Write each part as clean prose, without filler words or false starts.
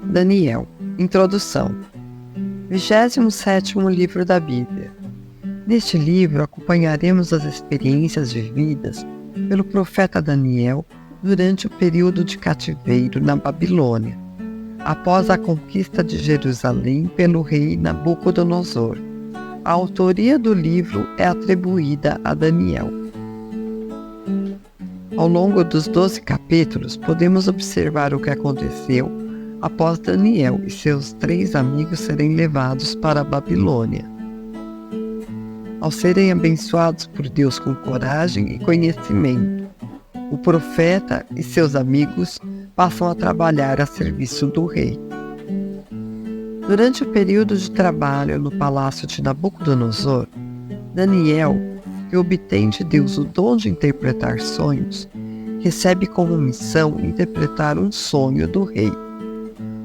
Daniel. Introdução. 27º livro da Bíblia. Neste livro acompanharemos as experiências vividas pelo profeta Daniel durante o período de cativeiro na Babilônia, após a conquista de Jerusalém pelo rei Nabucodonosor. A autoria do livro é atribuída a Daniel. Ao longo dos 12 capítulos, podemos observar o que aconteceu após Daniel e seus 3 amigos serem levados para a Babilônia. Ao serem abençoados por Deus com coragem e conhecimento, o profeta e seus amigos passam a trabalhar a serviço do rei. Durante o período de trabalho no palácio de Nabucodonosor, Daniel, que obtém de Deus o dom de interpretar sonhos, recebe como missão interpretar um sonho do rei.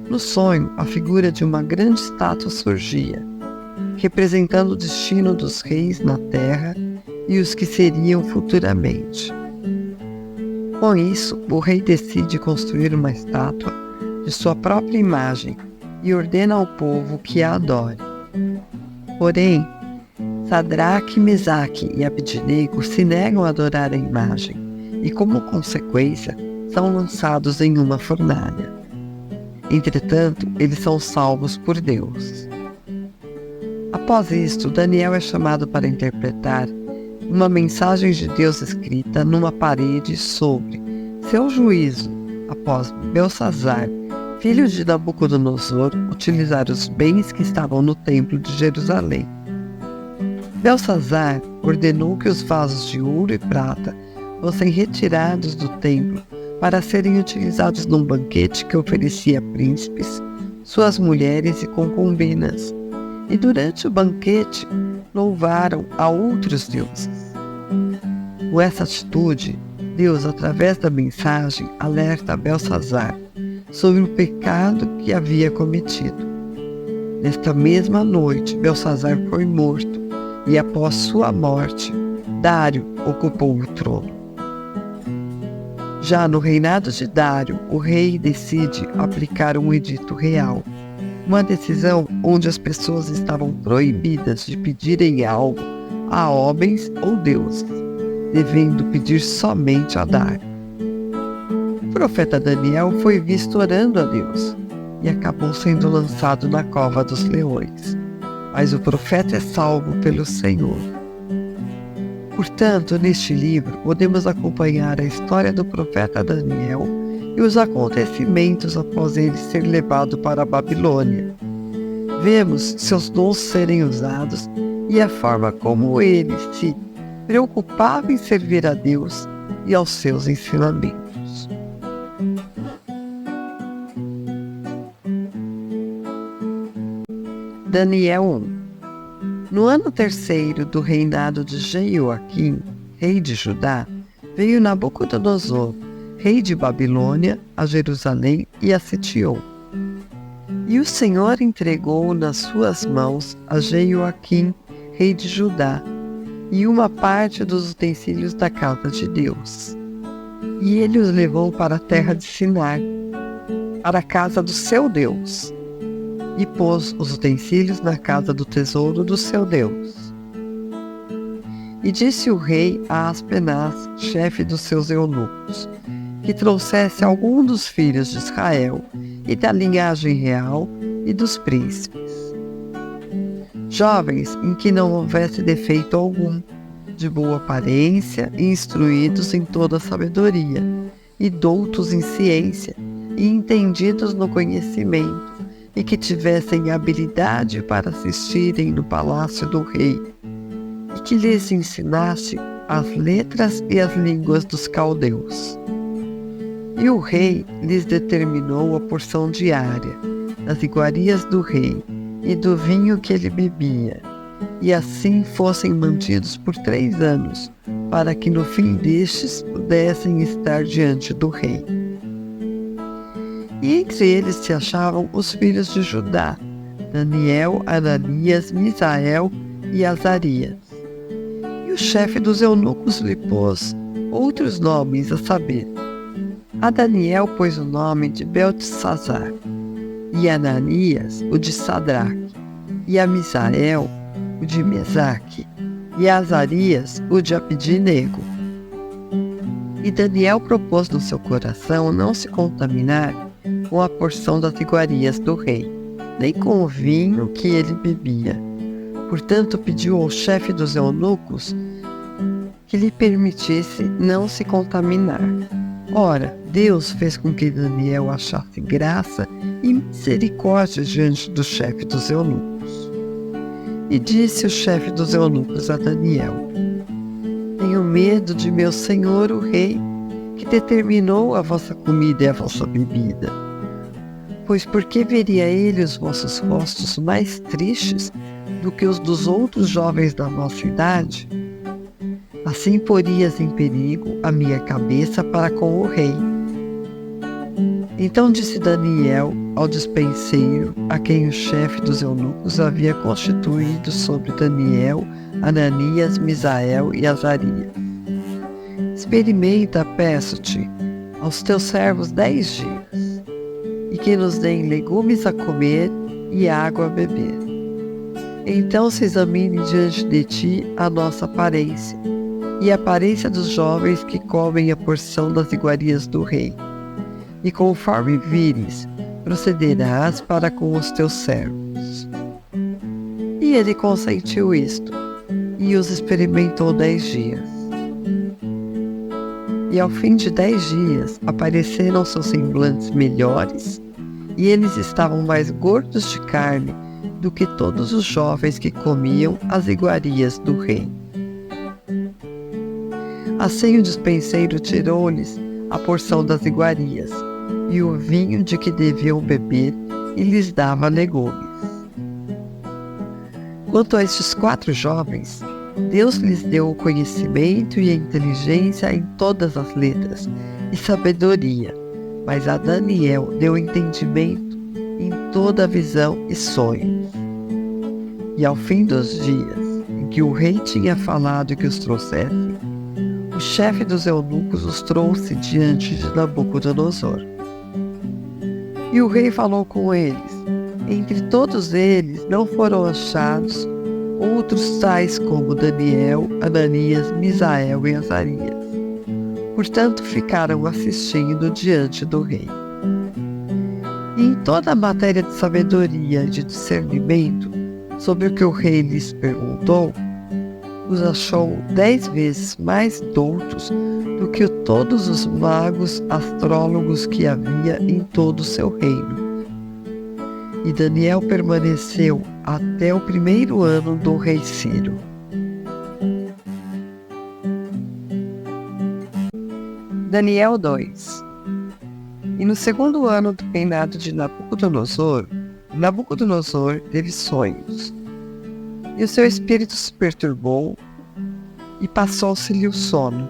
No sonho, a figura de uma grande estátua surgia, representando o destino dos reis na terra e os que seriam futuramente. Com isso, o rei decide construir uma estátua de sua própria imagem e ordena ao povo que a adore. Porém, Sadraque, Mesaque e Abednego se negam a adorar a imagem e, como consequência, são lançados em uma fornalha. Entretanto, eles são salvos por Deus. Após isto, Daniel é chamado para interpretar uma mensagem de Deus escrita numa parede sobre seu juízo após Belsazar, filho de Nabucodonosor, utilizar os bens que estavam no templo de Jerusalém. Belsazar ordenou que os vasos de ouro e prata fossem retirados do templo para serem utilizados num banquete que oferecia príncipes, suas mulheres e concubinas. E durante o banquete, louvaram a outros deuses. Com essa atitude, Deus, através da mensagem, alerta Belsazar sobre o pecado que havia cometido. Nesta mesma noite, Belsazar foi morto e, após sua morte, Dário ocupou o trono. Já no reinado de Dário, o rei decide aplicar um edito real, uma decisão onde as pessoas estavam proibidas de pedirem algo a homens ou deuses, devendo pedir somente a Dário. O profeta Daniel foi visto orando a Deus e acabou sendo lançado na cova dos leões, mas o profeta é salvo pelo Senhor. Portanto, neste livro, podemos acompanhar a história do profeta Daniel e os acontecimentos após ele ser levado para a Babilônia. Vemos seus dons serem usados e a forma como ele se preocupava em servir a Deus e aos seus ensinamentos. Daniel 1. No ano 3º do reinado de Jeoaquim, rei de Judá, veio Nabucodonosor, rei de Babilônia, a Jerusalém e a sitiou. E o Senhor entregou nas suas mãos a Jeoaquim, rei de Judá, e uma parte dos utensílios da casa de Deus. E ele os levou para a terra de Sinar, para a casa do seu Deus, e pôs os utensílios na casa do tesouro do seu Deus. E disse o rei a Aspenaz, chefe dos seus eunucos, que trouxesse algum dos filhos de Israel e da linhagem real e dos príncipes, jovens em que não houvesse defeito algum, de boa aparência e instruídos em toda a sabedoria, e doutos em ciência e entendidos no conhecimento, e que tivessem habilidade para assistirem no palácio do rei, e que lhes ensinasse as letras e as línguas dos caldeus. E o rei lhes determinou a porção diária, das iguarias do rei e do vinho que ele bebia, e assim fossem mantidos por 3 anos, para que no fim destes pudessem estar diante do rei. E entre eles se achavam os filhos de Judá, Daniel, Ananias, Misael e Azarias. E o chefe dos eunucos lhe pôs outros nomes, a saber, A Daniel pôs o nome de Beltesazar, e a Ananias o de Sadraque, e a Misael o de Mesaque, e a Azarias o de Abdinego. E Daniel propôs no seu coração não se contaminar com a porção das iguarias do rei, nem com o vinho que ele bebia. Portanto, pediu ao chefe dos eunucos que lhe permitisse não se contaminar. Ora, Deus fez com que Daniel achasse graça e misericórdia diante do chefe dos eunucos. E disse o chefe dos eunucos a Daniel: Tenho medo de meu senhor o rei, que determinou a vossa comida e a vossa bebida. Pois por que veria ele os vossos rostos mais tristes do que os dos outros jovens da nossa idade? Assim porias em perigo a minha cabeça para com o rei. Então disse Daniel ao despenseiro, a quem o chefe dos eunucos havia constituído sobre Daniel, Ananias, Misael e Azarias: Experimenta, peço-te, aos teus servos 10 dias, e que nos deem legumes a comer e água a beber. Então se examine diante de ti a nossa aparência, e a aparência dos jovens que comem a porção das iguarias do rei. E conforme vires, procederás para com os teus servos. E ele consentiu isto, e os experimentou 10 dias. E ao fim de 10 dias, apareceram seus semblantes melhores, e eles estavam mais gordos de carne do que todos os jovens que comiam as iguarias do rei. Assim o despenseiro tirou-lhes a porção das iguarias, e o vinho de que deviam beber, e lhes dava legumes. Quanto a estes 4 jovens, Deus lhes deu o conhecimento e a inteligência em todas as letras, e sabedoria, mas a Daniel deu entendimento em toda a visão e sonhos. E ao fim dos dias, em que o rei tinha falado que os trouxesse, o chefe dos eunucos os trouxe diante de Nabucodonosor. E o rei falou com eles. Entre todos eles não foram achados outros tais como Daniel, Ananias, Misael e Azarias. Portanto, ficaram assistindo diante do rei. E em toda a matéria de sabedoria e de discernimento, sobre o que o rei lhes perguntou, os achou 10 vezes mais doutos do que todos os magos astrólogos que havia em todo o seu reino. E Daniel permaneceu até o 1º ano do rei Ciro. Daniel 2. E no 2º ano do reinado de Nabucodonosor, Nabucodonosor teve sonhos. E o seu espírito se perturbou, e passou-se-lhe o sono.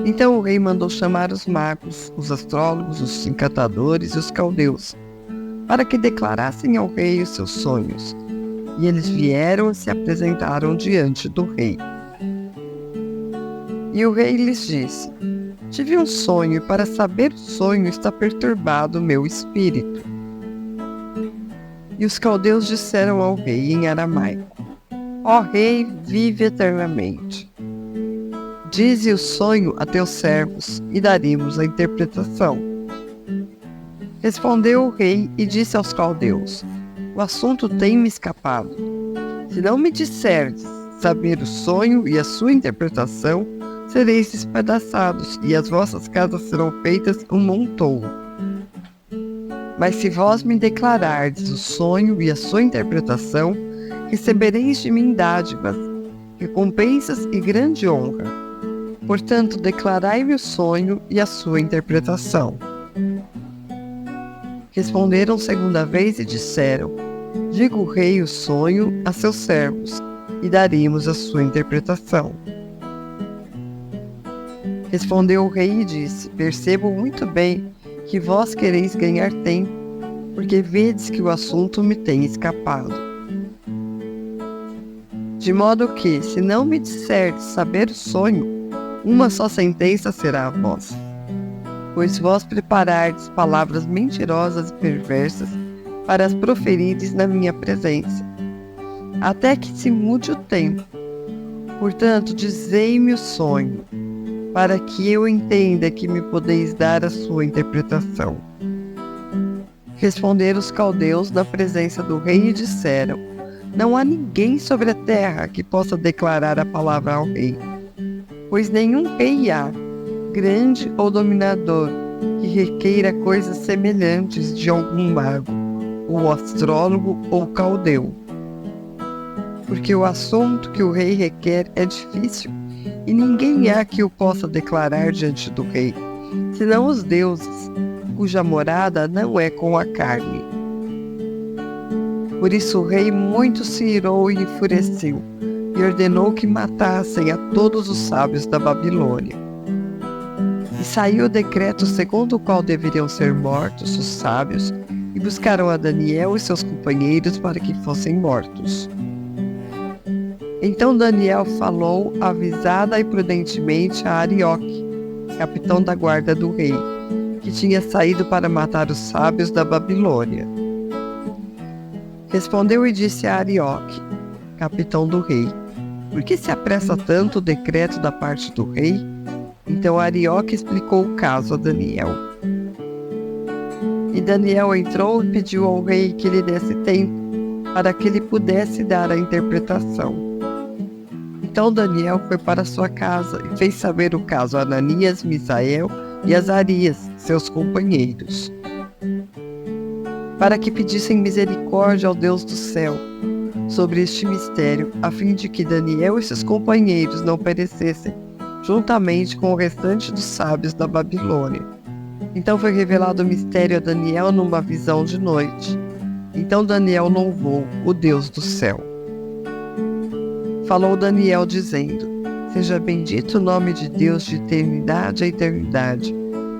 Então o rei mandou chamar os magos, os astrólogos, os encantadores e os caldeus, para que declarassem ao rei os seus sonhos. E eles vieram e se apresentaram diante do rei. E o rei lhes disse: Tive um sonho, e para saber o sonho está perturbado o meu espírito. E os caldeus disseram ao rei em aramaico: Ó rei, vive eternamente. Dize o sonho a teus servos, e daremos a interpretação. Respondeu o rei e disse aos caldeus: O assunto tem-me escapado. Se não me disserdes saber o sonho e a sua interpretação, sereis despedaçados, e as vossas casas serão feitas um montouro. Mas se vós me declarardes o sonho e a sua interpretação, recebereis de mim dádivas, recompensas e grande honra. Portanto, declarai-me o sonho e a sua interpretação. Responderam segunda vez e disseram: Diga o rei o sonho a seus servos, e daremos a sua interpretação. Respondeu o rei e disse: Percebo muito bem que vós quereis ganhar tempo, porque vedes que o assunto me tem escapado. De modo que, se não me disserdes saber o sonho, uma só sentença será a vossa. pois vós preparardes palavras mentirosas e perversas para as proferirdes na minha presença, até que se mude o tempo. Portanto, dizei-me o sonho, para que eu entenda que me podeis dar a sua interpretação. Responderam os caldeus na presença do rei e disseram: não há ninguém sobre a terra que possa declarar a palavra ao rei, pois nenhum rei há, grande ou dominador, que requeira coisas semelhantes de algum mago, ou astrólogo ou caldeu. Porque o assunto que o rei requer é difícil, e ninguém há que o possa declarar diante do rei, senão os deuses, cuja morada não é com a carne. Por isso o rei muito se irou e enfureceu, e ordenou que matassem a todos os sábios da Babilônia. E saiu o decreto segundo o qual deveriam ser mortos os sábios, e buscaram a Daniel e seus companheiros para que fossem mortos. Então Daniel falou avisada e prudentemente a Arioque, capitão da guarda do rei, que tinha saído para matar os sábios da Babilônia. Respondeu e disse a Arioque, capitão do rei: por que se apressa tanto o decreto da parte do rei? Então Arioque explicou o caso a Daniel. E Daniel entrou e pediu ao rei que lhe desse tempo, para que ele pudesse dar a interpretação. Então Daniel foi para sua casa e fez saber o caso a Ananias, Misael e Azarias, seus companheiros, para que pedissem misericórdia ao Deus do céu sobre este mistério, a fim de que Daniel e seus companheiros não perecessem, juntamente com o restante dos sábios da Babilônia. Então foi revelado o mistério a Daniel numa visão de noite. Então Daniel louvou o Deus do céu. Falou Daniel dizendo: seja bendito o nome de Deus de eternidade a eternidade,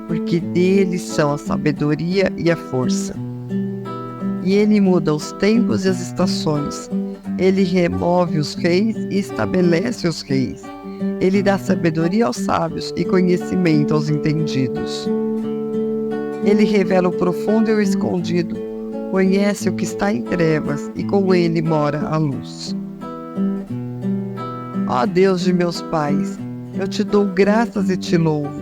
porque dele são a sabedoria e a força. E ele muda os tempos e as estações. Ele remove os reis e estabelece os reis. Ele dá sabedoria aos sábios e conhecimento aos entendidos. Ele revela o profundo e o escondido, conhece o que está em trevas e com ele mora a luz. Ó Deus de meus pais, eu te dou graças e te louvo,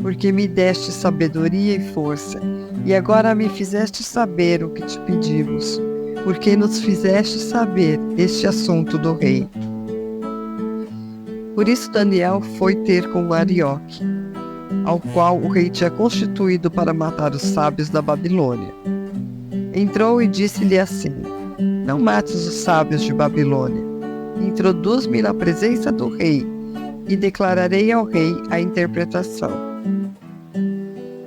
porque me deste sabedoria e força, e agora me fizeste saber o que te pedimos, porque nos fizeste saber este assunto do rei. Por isso Daniel foi ter com Arioque, ao qual o rei tinha constituído para matar os sábios da Babilônia. Entrou e disse-lhe assim: não mates os sábios de Babilônia, introduz-me na presença do rei, e declararei ao rei a interpretação.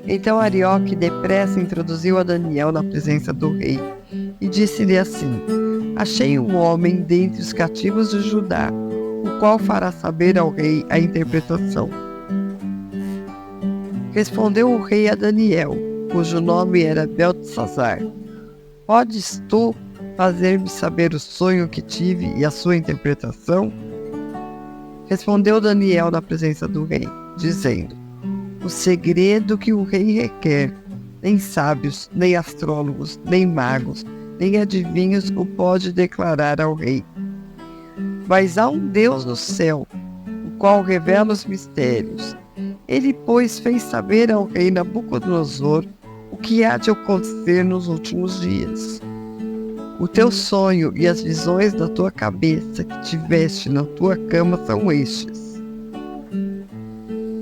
Então Arioque depressa introduziu a Daniel na presença do rei, e disse-lhe assim: achei um homem dentre os cativos de Judá, o qual fará saber ao rei a interpretação. Respondeu o rei a Daniel, cujo nome era Beltesazar: podes tu fazer-me saber o sonho que tive e a sua interpretação? Respondeu Daniel na presença do rei, dizendo: o segredo que o rei requer, nem sábios, nem astrólogos, nem magos, nem adivinhos o pode declarar ao rei. Mas há um Deus no céu, o qual revela os mistérios. Ele, pois, fez saber ao rei Nabucodonosor o que há de acontecer nos últimos dias. O teu sonho e as visões da tua cabeça que tiveste na tua cama são estes.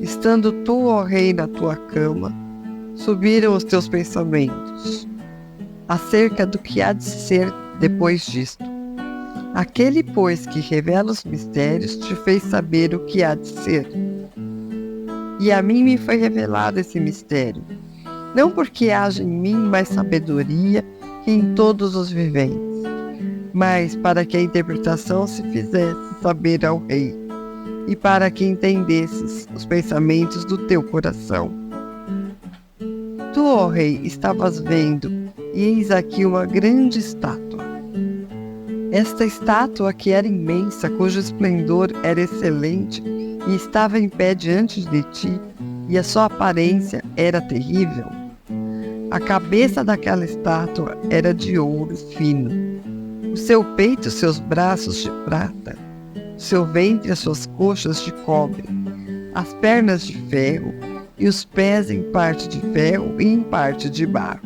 Estando tu, ó rei, na tua cama, subiram os teus pensamentos acerca do que há de ser depois disto. Aquele, pois, que revela os mistérios, te fez saber o que há de ser. E a mim me foi revelado esse mistério, não porque haja em mim mais sabedoria que em todos os viventes, mas para que a interpretação se fizesse saber ao rei, e para que entendesses os pensamentos do teu coração. Tu, ó rei, estavas vendo, e eis aqui uma grande estátua. Esta estátua, que era imensa, cujo esplendor era excelente, e estava em pé diante de ti, e a sua aparência era terrível. A cabeça daquela estátua era de ouro fino, o seu peito e seus braços de prata, o seu ventre e as suas coxas de cobre, as pernas de ferro e os pés em parte de ferro e em parte de barro.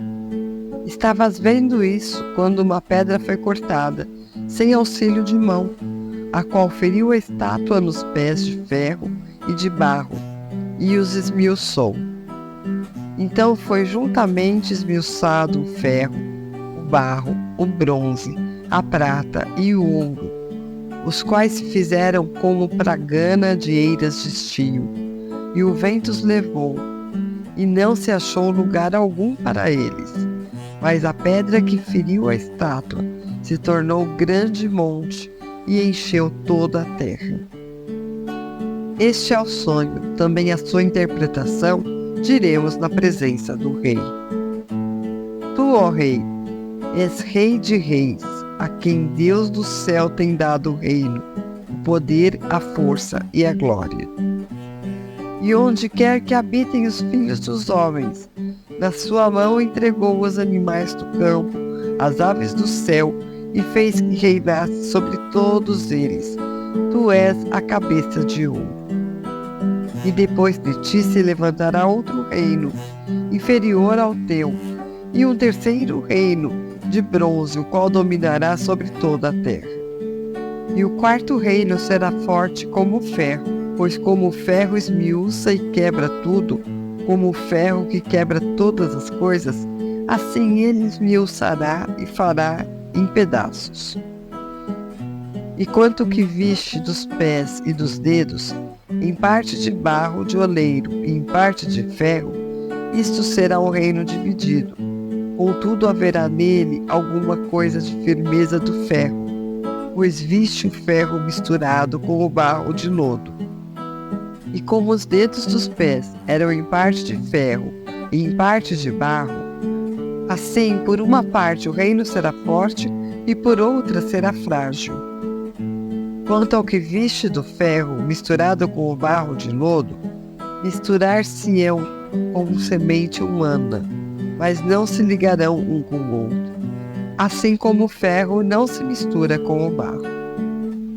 Estavas vendo isso quando uma pedra foi cortada, sem auxílio de mão, a qual feriu a estátua nos pés de ferro e de barro, e os esmiuçou. Então foi juntamente esmiuçado o ferro, o barro, o bronze, a prata e o ouro, os quais se fizeram como pragana de eiras de estio, e o vento os levou, e não se achou lugar algum para eles. Mas a pedra que feriu a estátua se tornou grande monte e encheu toda a terra. Este é o sonho, também a sua interpretação, diremos na presença do rei. Tu, ó rei, és rei de reis, a quem Deus do céu tem dado o reino, o poder, a força e a glória. E onde quer que habitem os filhos dos homens, na sua mão entregou os animais do campo, as aves do céu, e fez que reinasse sobre todos eles. Tu és a cabeça de ouro. E depois de ti se levantará outro reino, inferior ao teu, e um terceiro reino, de bronze, o qual dominará sobre toda a terra. E o quarto reino será forte como o ferro, pois como o ferro esmiuça e quebra tudo, como o ferro que quebra todas as coisas, assim ele esmiuçará e fará em pedaços. E quanto que viste dos pés e dos dedos, em parte de barro de oleiro e em parte de ferro, isto será um reino dividido. Contudo haverá nele alguma coisa de firmeza do ferro, pois viste o ferro misturado com o barro de lodo. E como os dedos dos pés eram em parte de ferro e em parte de barro, assim por uma parte o reino será forte e por outra será frágil. Quanto ao que viste do ferro misturado com o barro de lodo, misturar-se-ão como semente humana, mas não se ligarão um com o outro, assim como o ferro não se mistura com o barro.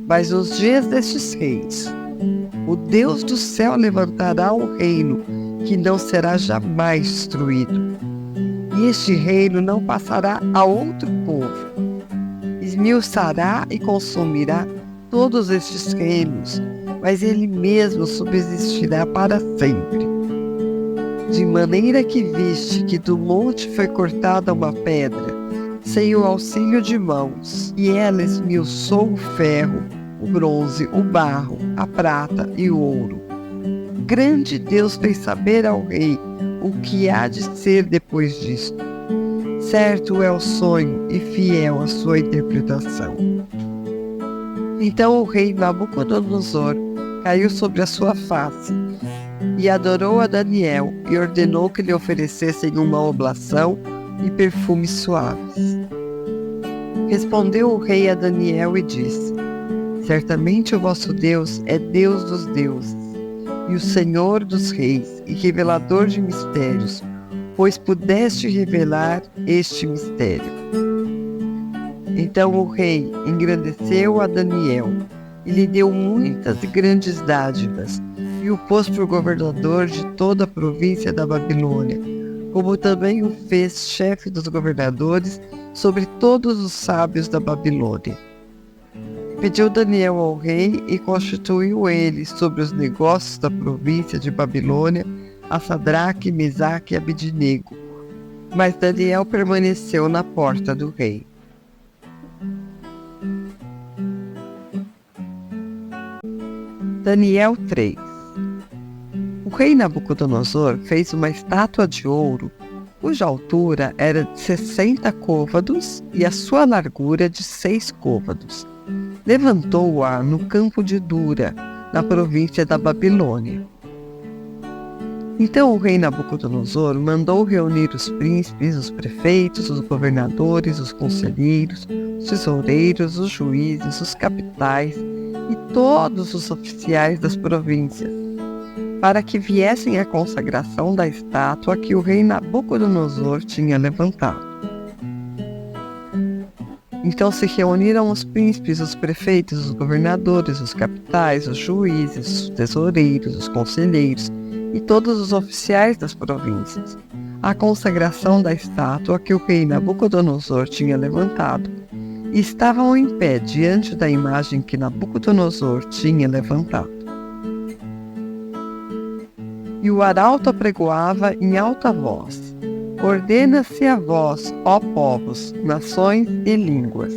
Mas nos dias destes reis, o Deus do céu levantará um reino que não será jamais destruído, e este reino não passará a outro povo. Esmiuçará e consumirá todos estes reinos, mas ele mesmo subsistirá para sempre. De maneira que viste que do monte foi cortada uma pedra, sem o auxílio de mãos, e ela esmiuçou o ferro, o bronze, o barro, a prata e o ouro. Grande Deus fez saber ao rei o que há de ser depois disto. Certo é o sonho e fiel a sua interpretação. Então o rei Nabucodonosor caiu sobre a sua face e adorou a Daniel e ordenou que lhe oferecessem uma oblação e perfumes suaves. Respondeu o rei a Daniel e disse: Certamente o vosso Deus é Deus dos deuses e o Senhor dos reis e revelador de mistérios, pois pudeste revelar este mistério. Então o rei engrandeceu a Daniel e lhe deu muitas e grandes dádivas, e o pôs por governador de toda a província da Babilônia, como também o fez chefe dos governadores sobre todos os sábios da Babilônia. Pediu Daniel ao rei e constituiu ele sobre os negócios da província de Babilônia a Sadraque, Mesaque e Abidnego. Mas Daniel permaneceu na porta do rei. Daniel 3. O rei Nabucodonosor fez uma estátua de ouro, cuja altura era de 60 côvados e a sua largura de 6 côvados. Levantou-a no campo de Dura, na província da Babilônia. Então o rei Nabucodonosor mandou reunir os príncipes, os prefeitos, os governadores, os conselheiros, os tesoureiros, os juízes, os capitais e todos os oficiais das províncias, para que viessem à consagração da estátua que o rei Nabucodonosor tinha levantado. Então se reuniram os príncipes, os prefeitos, os governadores, os capitais, os juízes, os tesoureiros, os conselheiros e todos os oficiais das províncias, à consagração da estátua que o rei Nabucodonosor tinha levantado, e estavam em pé diante da imagem que Nabucodonosor tinha levantado. E o arauto apregoava em alta voz: ordena-se a vós, ó povos, nações e línguas.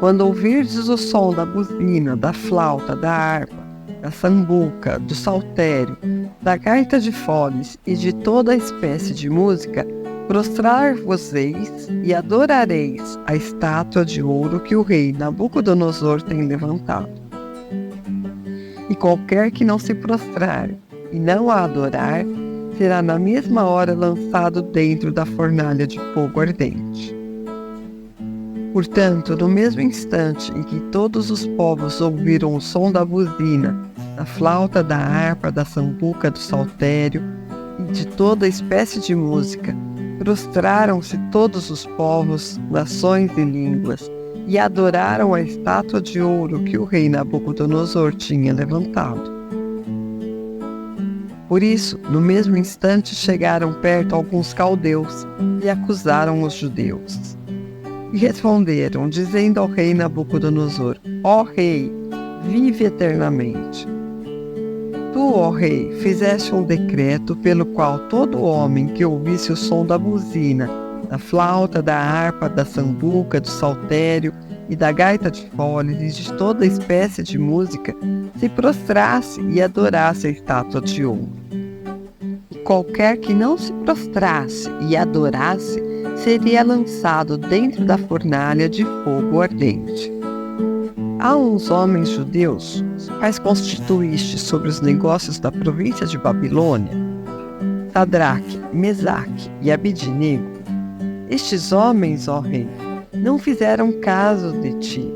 Quando ouvirdes o som da buzina, da flauta, da harpa, da sambuca, do saltério, da gaita de foles e de toda espécie de música, prostrar-vos-eis e adorareis a estátua de ouro que o rei Nabucodonosor tem levantado. E qualquer que não se prostrar e não a adorar, será na mesma hora lançado dentro da fornalha de fogo ardente. Portanto, no mesmo instante em que todos os povos ouviram o som da buzina, da flauta, da harpa, da sambuca, do saltério e de toda espécie de música, prostraram-se todos os povos, nações e línguas, e adoraram a estátua de ouro que o rei Nabucodonosor tinha levantado. Por isso, no mesmo instante chegaram perto alguns caldeus e acusaram os judeus. E responderam, dizendo ao rei Nabucodonosor: ó rei, vive eternamente. Tu, ó rei, fizeste um decreto pelo qual todo homem que ouvisse o som da buzina, da flauta, da harpa, da sambuca, do saltério e da gaita de foles e de toda espécie de música, se prostrasse e adorasse a estátua de ouro. E qualquer que não se prostrasse e adorasse, seria lançado dentro da fornalha de fogo ardente. Há uns homens judeus, os quais constituíste sobre os negócios da província de Babilônia, Sadraque, Mesaque e Abidnego. Estes homens, ó rei, não fizeram caso de ti.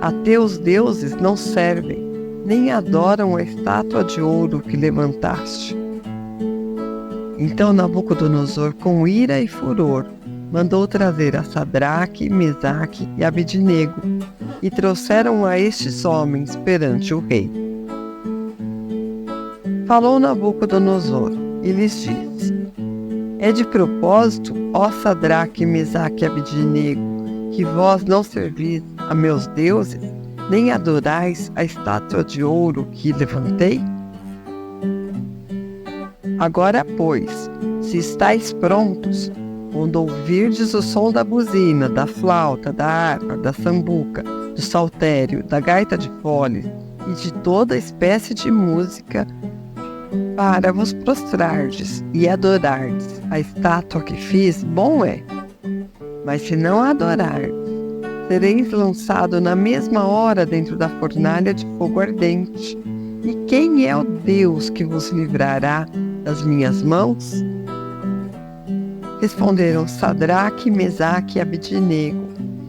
A teus deuses não servem, nem adoram a estátua de ouro que levantaste. Então Nabucodonosor, com ira e furor, mandou trazer a Sadraque, Mesaque e Abidnego, e trouxeram a estes homens perante o rei. Falou Nabucodonosor e lhes disse: é de propósito, ó Sadraque, Mesaque e Abidnego, que vós não servis a meus deuses, nem adorais a estátua de ouro que levantei? Agora, pois, se estáis prontos, quando ouvirdes o som da buzina, da flauta, da harpa, da sambuca, do saltério, da gaita de foles e de toda espécie de música, para vos prostrardes e adorardes a estátua que fiz, bom é. Mas se não a adorardes, sereis lançado na mesma hora dentro da fornalha de fogo ardente. E quem é o Deus que vos livrará das minhas mãos? Responderam Sadraque, Mesaque e Abidnego,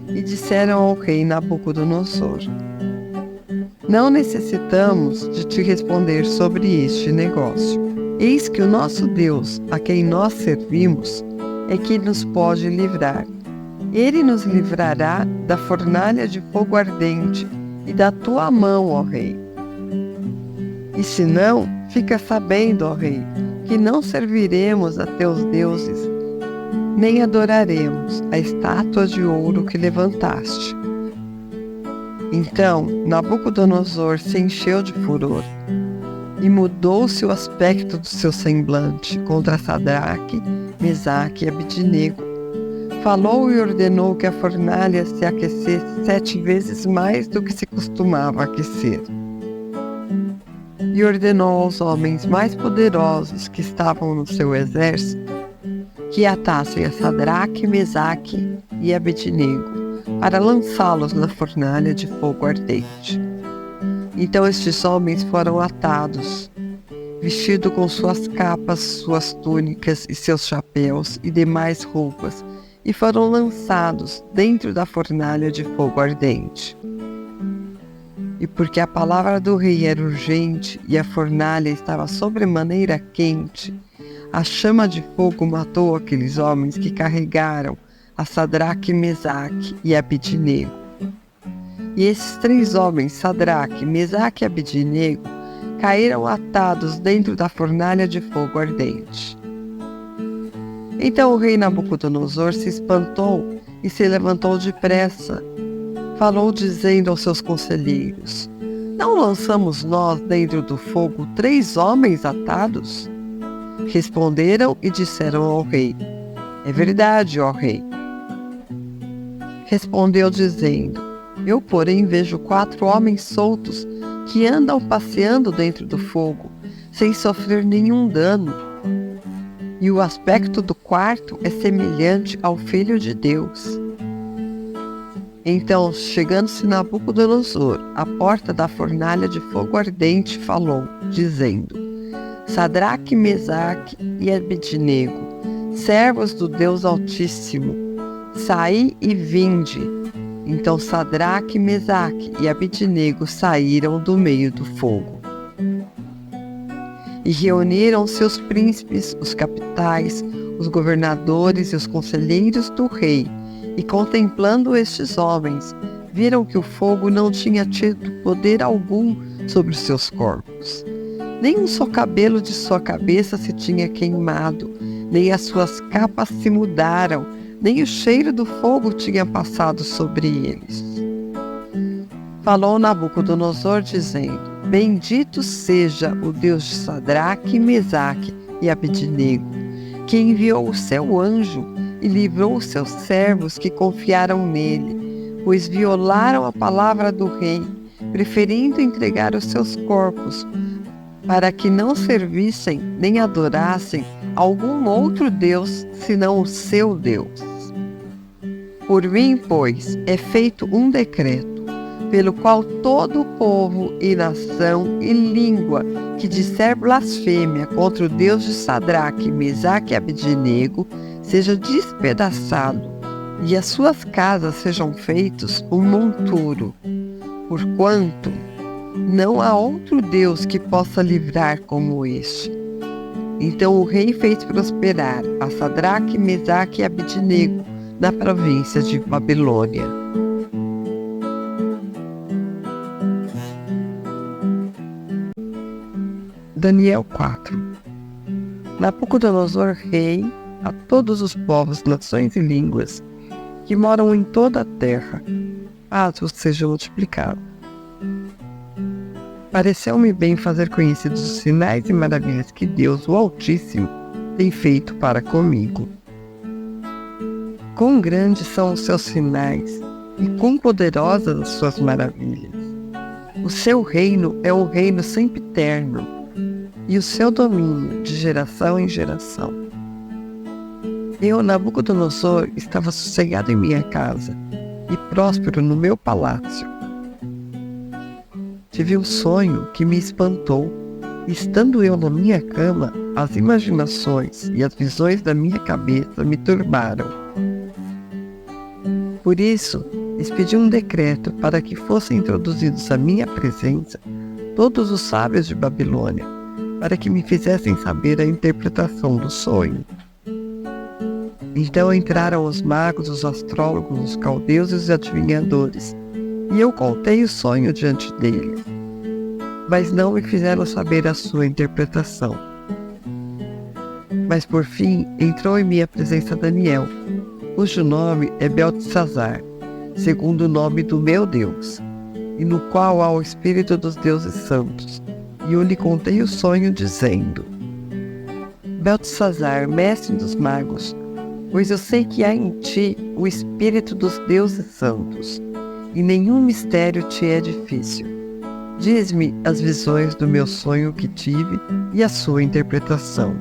e disseram ao rei Nabucodonosor: não necessitamos de te responder sobre este negócio. Eis que o nosso Deus, a quem nós servimos, é que nos pode livrar. Ele nos livrará da fornalha de fogo ardente e da tua mão, ó rei. E se não, fica sabendo, ó rei, que não serviremos a teus deuses, nem adoraremos a estátua de ouro que levantaste. Então Nabucodonosor se encheu de furor, e mudou-se o aspecto do seu semblante contra Sadraque, Mesaque e Abidnego. Falou e ordenou que a fornalha se aquecesse 7 vezes mais do que se costumava aquecer. E ordenou aos homens mais poderosos que estavam no seu exército que atassem a Sadraque, Mesaque e Abidnego para lançá-los na fornalha de fogo ardente. Então estes homens foram atados, vestidos com suas capas, suas túnicas e seus chapéus e demais roupas, e foram lançados dentro da fornalha de fogo ardente. E porque a palavra do rei era urgente e a fornalha estava sobremaneira quente, a chama de fogo matou aqueles homens que carregaram a Sadraque, Mesaque e Abidnego. E esses 3 homens, Sadraque, Mesaque e Abidnego, caíram atados dentro da fornalha de fogo ardente. Então o rei Nabucodonosor se espantou e se levantou depressa. Falou dizendo aos seus conselheiros: Não lançamos nós dentro do fogo 3 homens atados? Responderam e disseram ao rei: É verdade, ó rei. Respondeu dizendo: Eu, porém, vejo 4 homens soltos que andam passeando dentro do fogo, sem sofrer nenhum dano. E o aspecto do quarto é semelhante ao Filho de Deus. Então, chegando-se Nabucodonosor à porta da fornalha de fogo ardente, falou, dizendo: Sadraque, Mesaque e Abidnego, servos do Deus Altíssimo, saí e vinde. Então Sadraque, Mesaque e Abidnego saíram do meio do fogo. E reuniram seus príncipes, os capitais, os governadores e os conselheiros do rei, e contemplando estes homens, viram que o fogo não tinha tido poder algum sobre os seus corpos. Nem um só cabelo de sua cabeça se tinha queimado, nem as suas capas se mudaram, nem o cheiro do fogo tinha passado sobre eles. Falou Nabucodonosor, dizendo: Bendito seja o Deus de Sadraque, Mesaque e Abidnego, que enviou o seu anjo e livrou os seus servos que confiaram nele, pois violaram a palavra do rei, preferindo entregar os seus corpos, para que não servissem nem adorassem algum outro Deus senão o seu Deus. Por mim, pois, é feito um decreto, pelo qual todo o povo e nação e língua que disser blasfêmia contra o Deus de Sadraque, Mesaque e Abidnego seja despedaçado, e as suas casas sejam feitos um monturo, porquanto não há outro Deus que possa livrar como este. Então o rei fez prosperar a Sadraque, Mesaque e Abidnego na província de Babilônia. Daniel 4. Nabucodonosor, rei, a todos os povos, nações e línguas que moram em toda a terra, paz vos seja multiplicado. Pareceu-me bem fazer conhecidos os sinais e maravilhas que Deus, o Altíssimo, tem feito para comigo. Quão grandes são os seus sinais e quão poderosas as suas maravilhas. O seu reino é um reino sempiterno, e o seu domínio de geração em geração. Eu, Nabucodonosor, estava sossegado em minha casa e próspero no meu palácio. Tive um sonho que me espantou, e estando eu na minha cama, as imaginações e as visões da minha cabeça me turbaram. Por isso, expedi um decreto para que fossem introduzidos à minha presença todos os sábios de Babilônia, para que me fizessem saber a interpretação do sonho. Então entraram os magos, os astrólogos, os caldeus e os adivinhadores, e eu contei o sonho diante deles, mas não me fizeram saber a sua interpretação. Mas por fim entrou em minha presença Daniel, cujo nome é Beltesazar, segundo o nome do meu Deus, e no qual há o Espírito dos deuses santos. E eu lhe contei o sonho, dizendo: Beltesazar, mestre dos magos, pois eu sei que há em ti o Espírito dos deuses santos, e nenhum mistério te é difícil. Diz-me as visões do meu sonho que tive e a sua interpretação.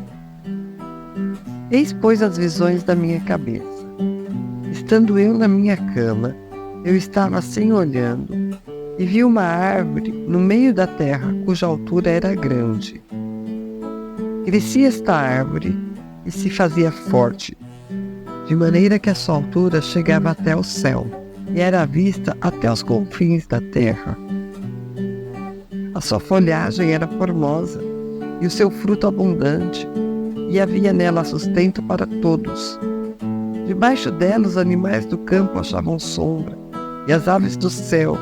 Eis, pois, as visões da minha cabeça. Estando eu na minha cama, eu estava assim olhando, e vi uma árvore no meio da terra, cuja altura era grande. Crescia esta árvore e se fazia forte, de maneira que a sua altura chegava até o céu, e era vista até os confins da terra. A sua folhagem era formosa e o seu fruto abundante, e havia nela sustento para todos. Debaixo dela os animais do campo achavam sombra, e as aves do céu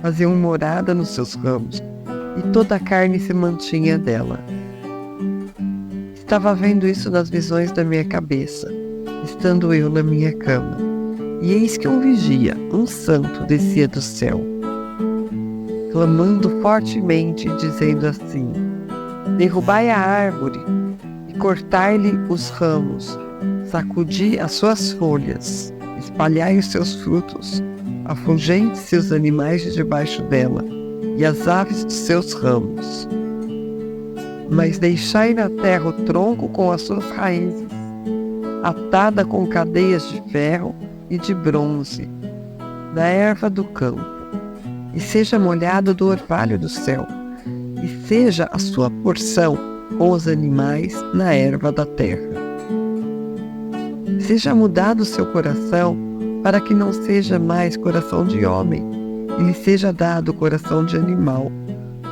faziam morada nos seus ramos, e toda a carne se mantinha dela. Estava vendo isso nas visões da minha cabeça, estando eu na minha cama, e eis que um vigia, um santo, descia do céu, clamando fortemente, dizendo assim: derrubai a árvore e cortai-lhe os ramos, sacudi as suas folhas, espalhai os seus frutos, afugente-se os animais de debaixo dela e as aves dos seus ramos. Mas deixai na terra o tronco com as suas raízes, atada com cadeias de ferro e de bronze, da erva do campo, e seja molhado do orvalho do céu, e seja a sua porção com os animais na erva da terra. Seja mudado o seu coração, para que não seja mais coração de homem, e lhe seja dado coração de animal.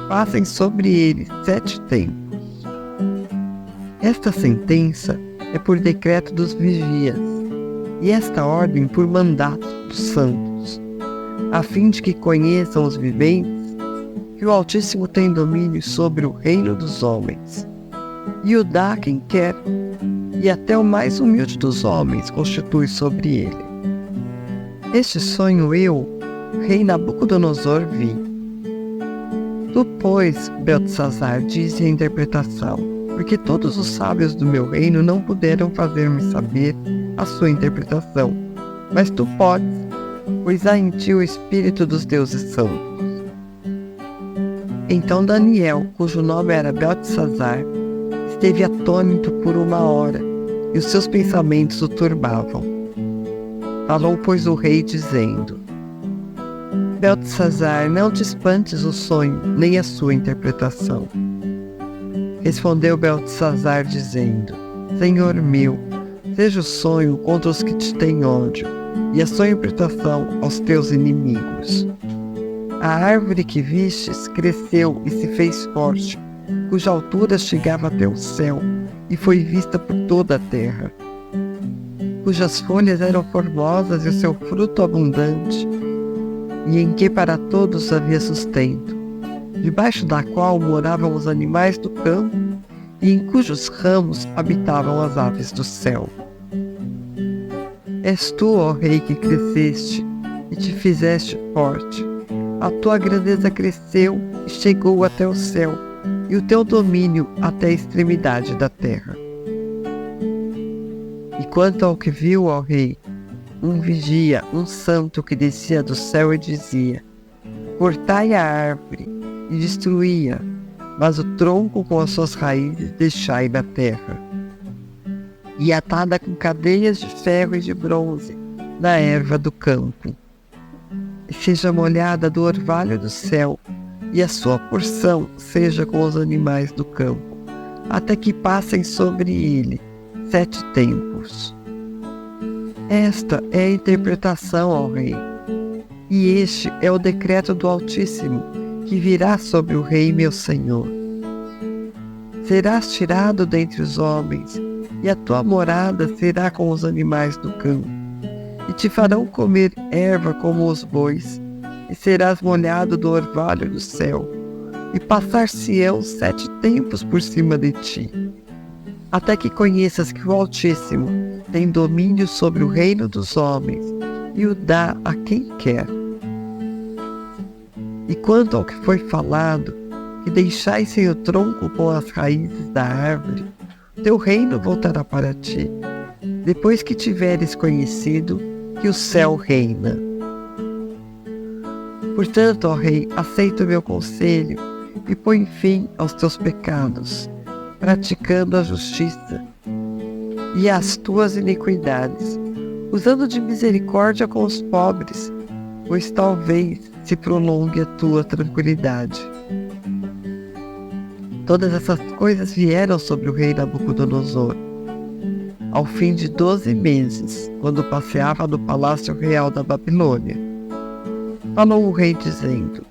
Passem sobre ele 7 tempos. Esta sentença é por decreto dos vigias, e esta ordem por mandato dos santos, a fim de que conheçam os viventes que o Altíssimo tem domínio sobre o reino dos homens, e o dá a quem quer, e até o mais humilde dos homens constitui sobre ele. Este sonho eu, rei Nabucodonosor, vi. Tu, pois, Beltesazar, dize a interpretação, porque todos os sábios do meu reino não puderam fazer-me saber a sua interpretação, mas tu podes, pois há em ti o espírito dos deuses santos. Então Daniel, cujo nome era Beltesazar, esteve atônito por 1 hora, e os seus pensamentos o turbavam. Falou, pois, o rei, dizendo: Beltesazar, não te espantes o sonho, nem a sua interpretação. Respondeu Beltesazar, dizendo: Senhor meu, seja o sonho contra os que te têm ódio, e a sua interpretação aos teus inimigos. A árvore que vistes cresceu e se fez forte, cuja altura chegava até o céu, e foi vista por toda a terra, cujas folhas eram formosas e o seu fruto abundante, e em que para todos havia sustento, debaixo da qual moravam os animais do campo, e em cujos ramos habitavam as aves do céu. És tu, ó Rei, que cresceste e te fizeste forte. A tua grandeza cresceu e chegou até o céu, e o teu domínio até a extremidade da terra. E quanto ao que viu, ó Rei, um vigia, um santo que descia do céu e dizia: cortai a árvore e destruí-a, mas o tronco com as suas raízes deixai na terra, e atada com cadeias de ferro e de bronze na erva do campo, e seja molhada do orvalho do céu, e a sua porção seja com os animais do campo, até que passem sobre ele 7 tempos. Esta é a interpretação, ó Rei, e este é o decreto do Altíssimo, que virá sobre o Rei meu Senhor. Serás tirado dentre os homens, e a tua morada será com os animais do campo, e te farão comer erva como os bois, e serás molhado do orvalho do céu, e passar-se-ão 7 tempos por cima de ti, até que conheças que o Altíssimo tem domínio sobre o reino dos homens, e o dá a quem quer. E quanto ao que foi falado, que deixais sem o tronco com as raízes da árvore, teu reino voltará para ti, depois que tiveres conhecido que o céu reina. Portanto, ó Rei, aceita o meu conselho e põe fim aos teus pecados, praticando a justiça e as tuas iniquidades, usando de misericórdia com os pobres, pois talvez se prolongue a tua tranquilidade. Todas essas coisas vieram sobre o rei Nabucodonosor, ao fim de 12 meses, quando passeava no palácio real da Babilônia. Falou o rei dizendo: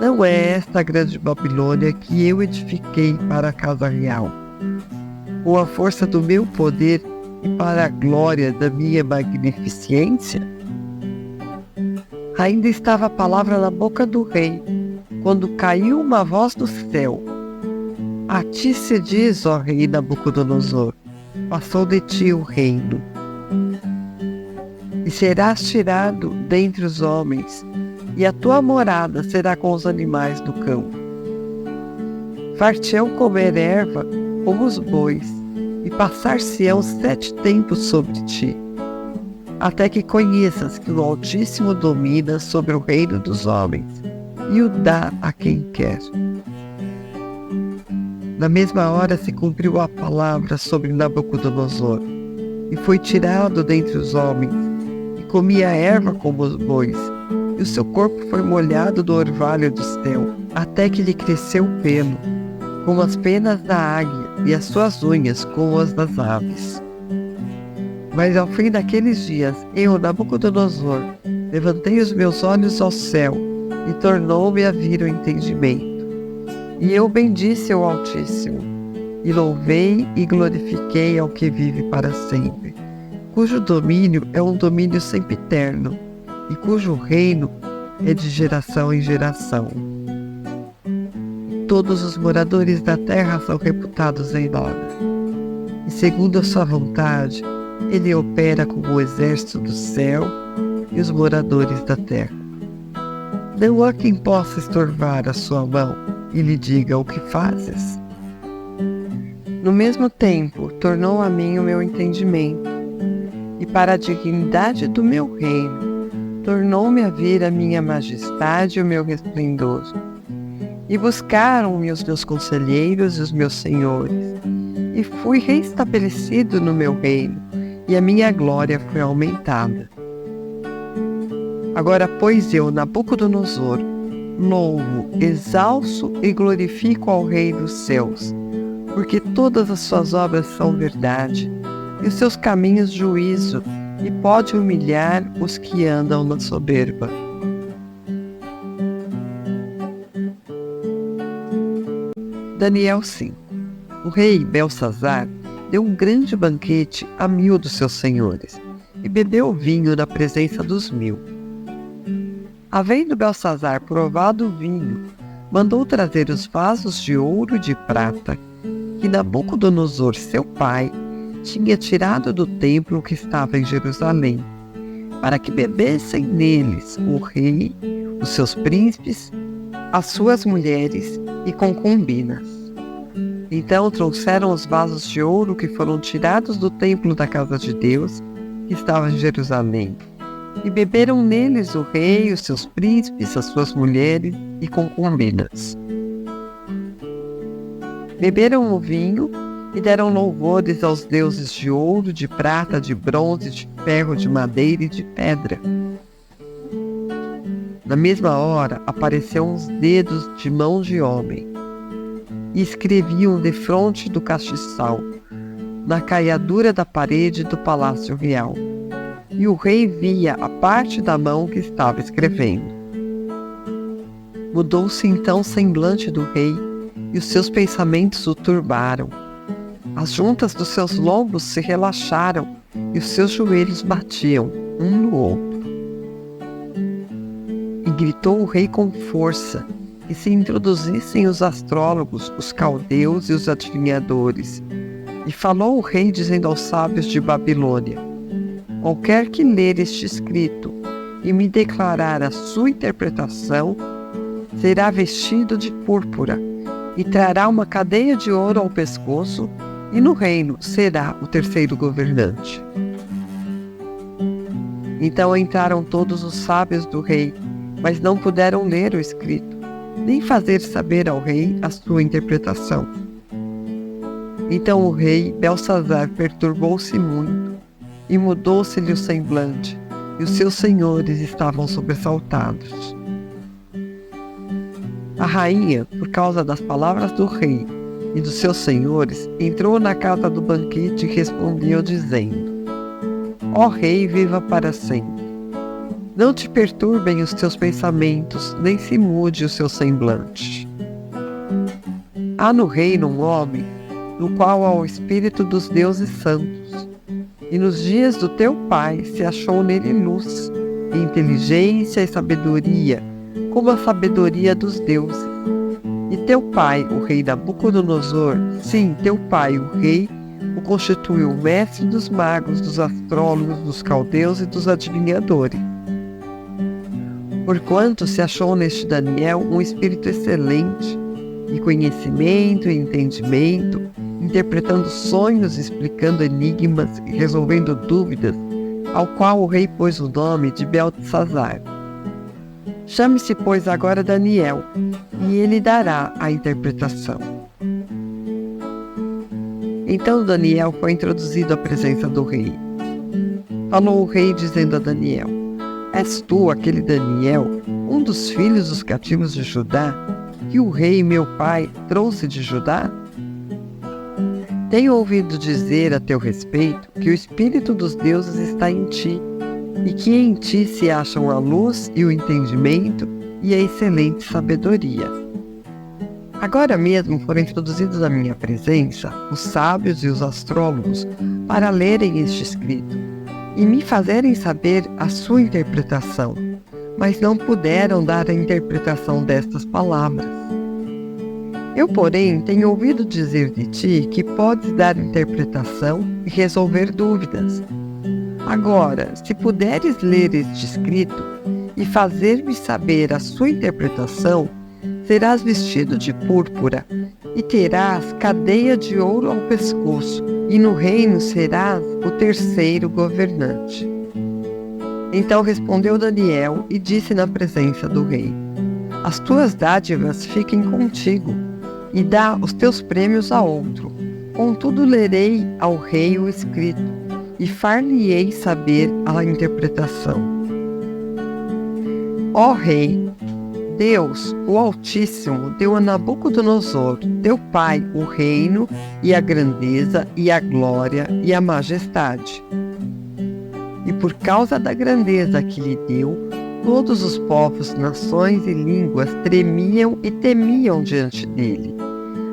Não é esta a grande Babilônia que eu edifiquei para a casa real, com a força do meu poder e para a glória da minha magnificência? Ainda estava a palavra na boca do rei, quando caiu uma voz do céu: A ti se diz, ó rei Nabucodonosor, passou de ti o reino. E serás tirado dentre os homens, e a tua morada será com os animais do campo. Far-te-ão comer erva como os bois, e passar-se-ão 7 tempos sobre ti, até que conheças que o Altíssimo domina sobre o reino dos homens, e o dá a quem quer. Na mesma hora se cumpriu a palavra sobre Nabucodonosor, e foi tirado dentre os homens, e comia erva como os bois, e o seu corpo foi molhado do orvalho do céu, até que lhe cresceu o pelo, como as penas da águia, e as suas unhas como as das aves. Mas ao fim daqueles dias, eu, Nabucodonosor, levantei os meus olhos ao céu, e tornou-me a vir o entendimento. E eu bendisse o Altíssimo, e louvei e glorifiquei ao que vive para sempre, cujo domínio é um domínio sempiterno, e cujo reino é de geração em geração. Todos os moradores da terra são reputados em nada, e segundo a sua vontade, ele opera como o exército do céu e os moradores da terra. Não há quem possa estorvar a sua mão e lhe diga o que fazes. No mesmo tempo, tornou a mim o meu entendimento, e para a dignidade do meu reino, tornou-me a vir a minha majestade e o meu resplendor. E buscaram-me os meus conselheiros e os meus senhores, e fui reestabelecido no meu reino, e a minha glória foi aumentada. Agora, pois eu, Nabucodonosor, louvo, exalço e glorifico ao Rei dos céus, porque todas as suas obras são verdade, e os seus caminhos juízo, e pode humilhar os que andam na soberba. Daniel 5. O rei Belsazar deu um grande banquete a 1000 dos seus senhores, e bebeu vinho na presença dos 1000. Havendo Belsazar provado o vinho, mandou trazer os vasos de ouro e de prata, que Nabucodonosor, seu pai, tinha tirado do templo que estava em Jerusalém, para que bebessem neles o rei, os seus príncipes, as suas mulheres e concubinas. Então trouxeram os vasos de ouro que foram tirados do templo da casa de Deus, que estava em Jerusalém, e beberam neles o rei, os seus príncipes, as suas mulheres e concubinas. Beberam o vinho e deram louvores aos deuses de ouro, de prata, de bronze, de ferro, de madeira e de pedra. Na mesma hora apareceram uns dedos de mão de homem, e escreviam defronte do castiçal, na caiadura da parede do palácio real. E o rei via a parte da mão que estava escrevendo. Mudou-se então o semblante do rei, e os seus pensamentos o turbaram. As juntas dos seus lombos se relaxaram, e os seus joelhos batiam um no outro. E gritou o rei com força, que se introduzissem os astrólogos, os caldeus e os adivinhadores. E falou o rei dizendo aos sábios de Babilônia: Qualquer que ler este escrito e me declarar a sua interpretação, será vestido de púrpura e trará uma cadeia de ouro ao pescoço, e no reino será o terceiro governante. Então entraram todos os sábios do rei, mas não puderam ler o escrito, nem fazer saber ao rei a sua interpretação. Então o rei Belsazar perturbou-se muito, e mudou-se-lhe o semblante, e os seus senhores estavam sobressaltados. A rainha, por causa das palavras do rei e dos seus senhores, entrou na casa do banquete e respondeu dizendo: Ó rei, viva para sempre. Não te perturbem os teus pensamentos, nem se mude o seu semblante. Há no reino um homem, no qual há o Espírito dos deuses santos, e nos dias do teu pai se achou nele luz, inteligência e sabedoria, como a sabedoria dos deuses. E teu pai, o rei Nabucodonosor, sim, teu pai, o rei, o constituiu mestre dos magos, dos astrólogos, dos caldeus e dos adivinhadores. Porquanto se achou neste Daniel um espírito excelente, de conhecimento e entendimento, interpretando sonhos, explicando enigmas e resolvendo dúvidas, ao qual o rei pôs o nome de Beltesazar. Chame-se, pois, agora Daniel, e ele dará a interpretação. Então Daniel foi introduzido à presença do rei. Falou o rei, dizendo a Daniel: És tu aquele Daniel, um dos filhos dos cativos de Judá, que o rei meu pai trouxe de Judá? Tenho ouvido dizer a teu respeito que o Espírito dos deuses está em ti, e que em ti se acham a luz e o entendimento e a excelente sabedoria. Agora mesmo foram introduzidos à minha presença os sábios e os astrólogos para lerem este escrito e me fazerem saber a sua interpretação, mas não puderam dar a interpretação destas palavras. Eu, porém, tenho ouvido dizer de ti que podes dar interpretação e resolver dúvidas. Agora, se puderes ler este escrito e fazer-me saber a sua interpretação, serás vestido de púrpura e terás cadeia de ouro ao pescoço, e no reino serás o terceiro governante. Então respondeu Daniel e disse na presença do rei: As tuas dádivas fiquem contigo, e dá os teus prêmios a outro. Contudo lerei ao rei o escrito, e far-lhe-ei saber a interpretação. Ó rei, Deus, o Altíssimo, deu a Nabucodonosor, teu pai, o reino, e a grandeza, e a glória, e a majestade. E por causa da grandeza que lhe deu, todos os povos, nações e línguas tremiam e temiam diante dele.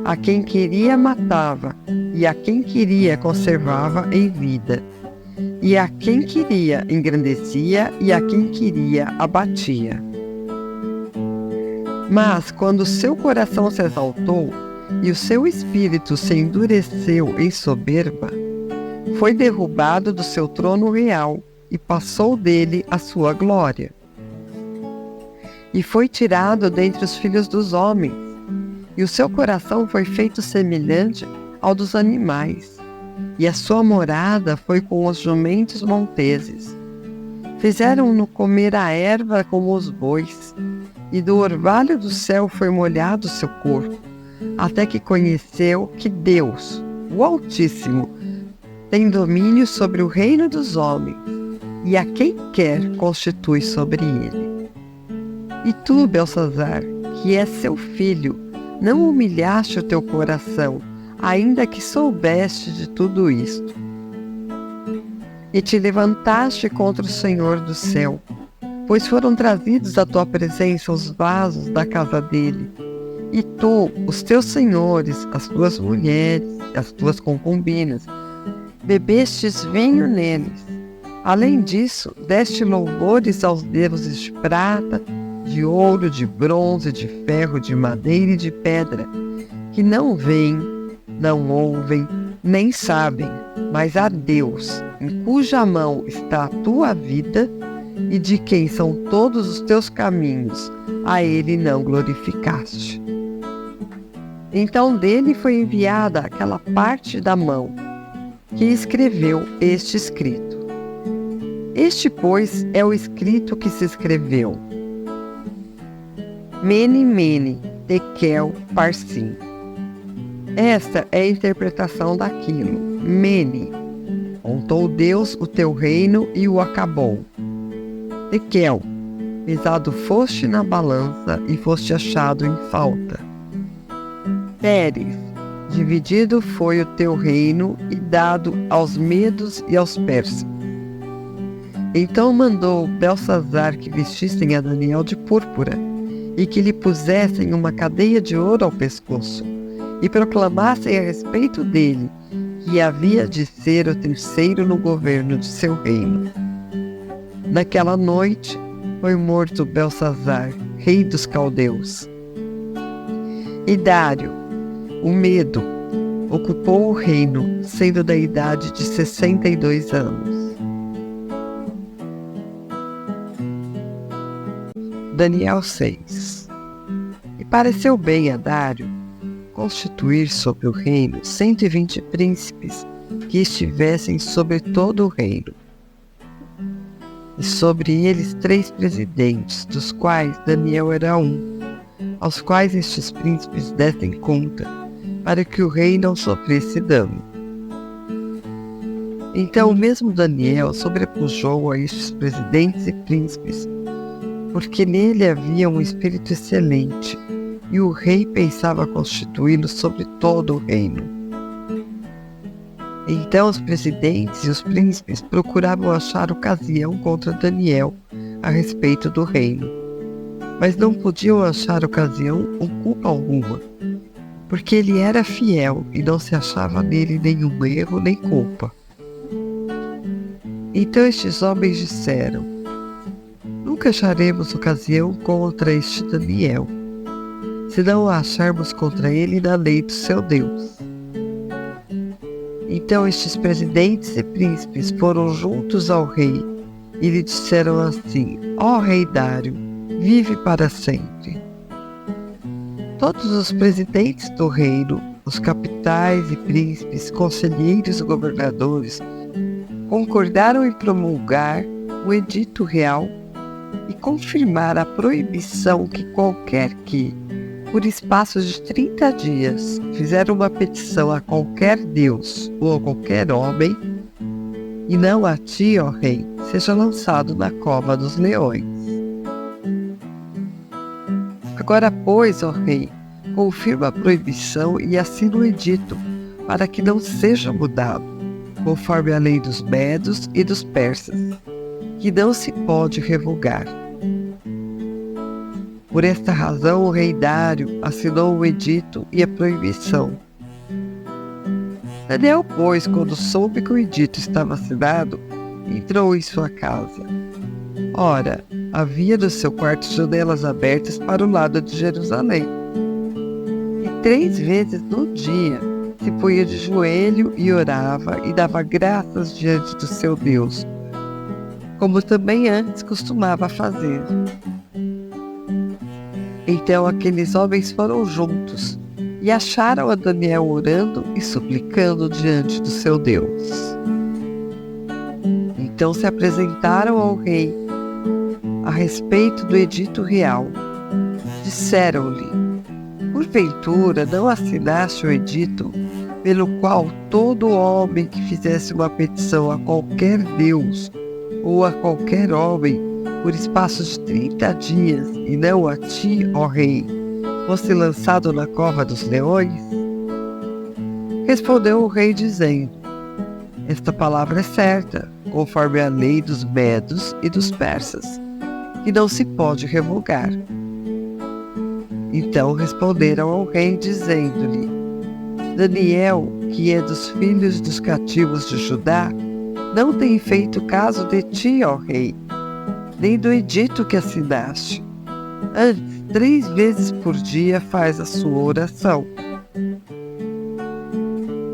A quem queria matava, e a quem queria conservava em vida. E a quem queria engrandecia, e a quem queria abatia. Mas quando seu coração se exaltou, e o seu espírito se endureceu em soberba, foi derrubado do seu trono real, e passou dele a sua glória. E foi tirado dentre os filhos dos homens, e o seu coração foi feito semelhante ao dos animais, e a sua morada foi com os jumentos monteses. Fizeram-no comer a erva como os bois, e do orvalho do céu foi molhado o seu corpo, até que conheceu que Deus, o Altíssimo, tem domínio sobre o reino dos homens, e a quem quer constitui sobre ele. E tu, Beltesazar, que és seu filho, não humilhaste o teu coração, ainda que soubeste de tudo isto. E te levantaste contra o Senhor do céu, pois foram trazidos à tua presença os vasos da casa dele. E tu, os teus senhores, as tuas mulheres, as tuas concubinas, bebestes vinho neles. Além disso, deste louvores aos deuses de prata, de ouro, de bronze, de ferro, de madeira e de pedra, que não veem, não ouvem, nem sabem, mas a Deus, em cuja mão está a tua vida, e de quem são todos os teus caminhos, a ele não glorificaste. Então dele foi enviada aquela parte da mão que escreveu este escrito. Este, pois, é o escrito que se escreveu: Mene, Mene, Tekel, Parsim. Esta é a interpretação daquilo. Mene, montou Deus o teu reino e o acabou. Tekel, pesado foste na balança e foste achado em falta. Peres, dividido foi o teu reino e dado aos medos e aos persas. Então mandou Beltesazar que vestissem a Daniel de púrpura e que lhe pusessem uma cadeia de ouro ao pescoço e proclamassem a respeito dele que havia de ser o terceiro no governo de seu reino. Naquela noite foi morto Beltesazar, rei dos caldeus. E Dário, o Medo, ocupou o reino, sendo da idade de 62 anos. Daniel 6. E pareceu bem a Dário constituir sobre o reino 120 príncipes que estivessem sobre todo o reino, e sobre eles 3 presidentes, dos quais Daniel era um, aos quais estes príncipes dessem conta, para que o rei não sofresse dano. Então o mesmo Daniel sobrepujou a estes presidentes e príncipes, porque nele havia um espírito excelente, e o rei pensava constituí-lo sobre todo o reino. Então os presidentes e os príncipes procuravam achar ocasião contra Daniel a respeito do reino, mas não podiam achar ocasião ou culpa alguma, porque ele era fiel e não se achava nele nenhum erro nem culpa. Então estes homens disseram: nunca acharemos ocasião contra este Daniel, se não o acharmos contra ele na lei do seu Deus. Então estes presidentes e príncipes foram juntos ao rei e lhe disseram assim: ó rei Dário, vive para sempre. Todos os presidentes do reino, os capitais e príncipes, conselheiros e governadores, concordaram em promulgar o edito real e confirmar a proibição que qualquer que, por espaço de 30 dias, fizer uma petição a qualquer Deus ou a qualquer homem, e não a ti, ó rei, seja lançado na cova dos leões. Agora, pois, ó rei, confirma a proibição e assina o edito, para que não seja mudado, conforme a lei dos medos e dos persas, que não se pode revogar. Por esta razão, o rei Dário assinou o edito e a proibição. Daniel, pois, quando soube que o edito estava assinado, entrou em sua casa. Ora, havia no seu quarto janelas abertas para o lado de Jerusalém. E 3 vezes no dia se punha de joelho e orava e dava graças diante do seu Deus, como também antes costumava fazer. Então aqueles homens foram juntos e acharam a Daniel orando e suplicando diante do seu Deus. Então se apresentaram ao rei a respeito do edito real. Disseram-lhe: porventura não assinaste o edito pelo qual todo homem que fizesse uma petição a qualquer Deus ou a qualquer homem por espaço de 30 dias, e não a ti, ó rei, fosse lançado na cova dos leões? Respondeu o rei dizendo: esta palavra é certa, conforme a lei dos medos e dos persas, que não se pode revogar. Então responderam ao rei dizendo-lhe: Daniel, que é dos filhos dos cativos de Judá, não tem feito caso de ti, ó rei, nem do edito que assinaste. Antes, 3 vezes por dia faz a sua oração.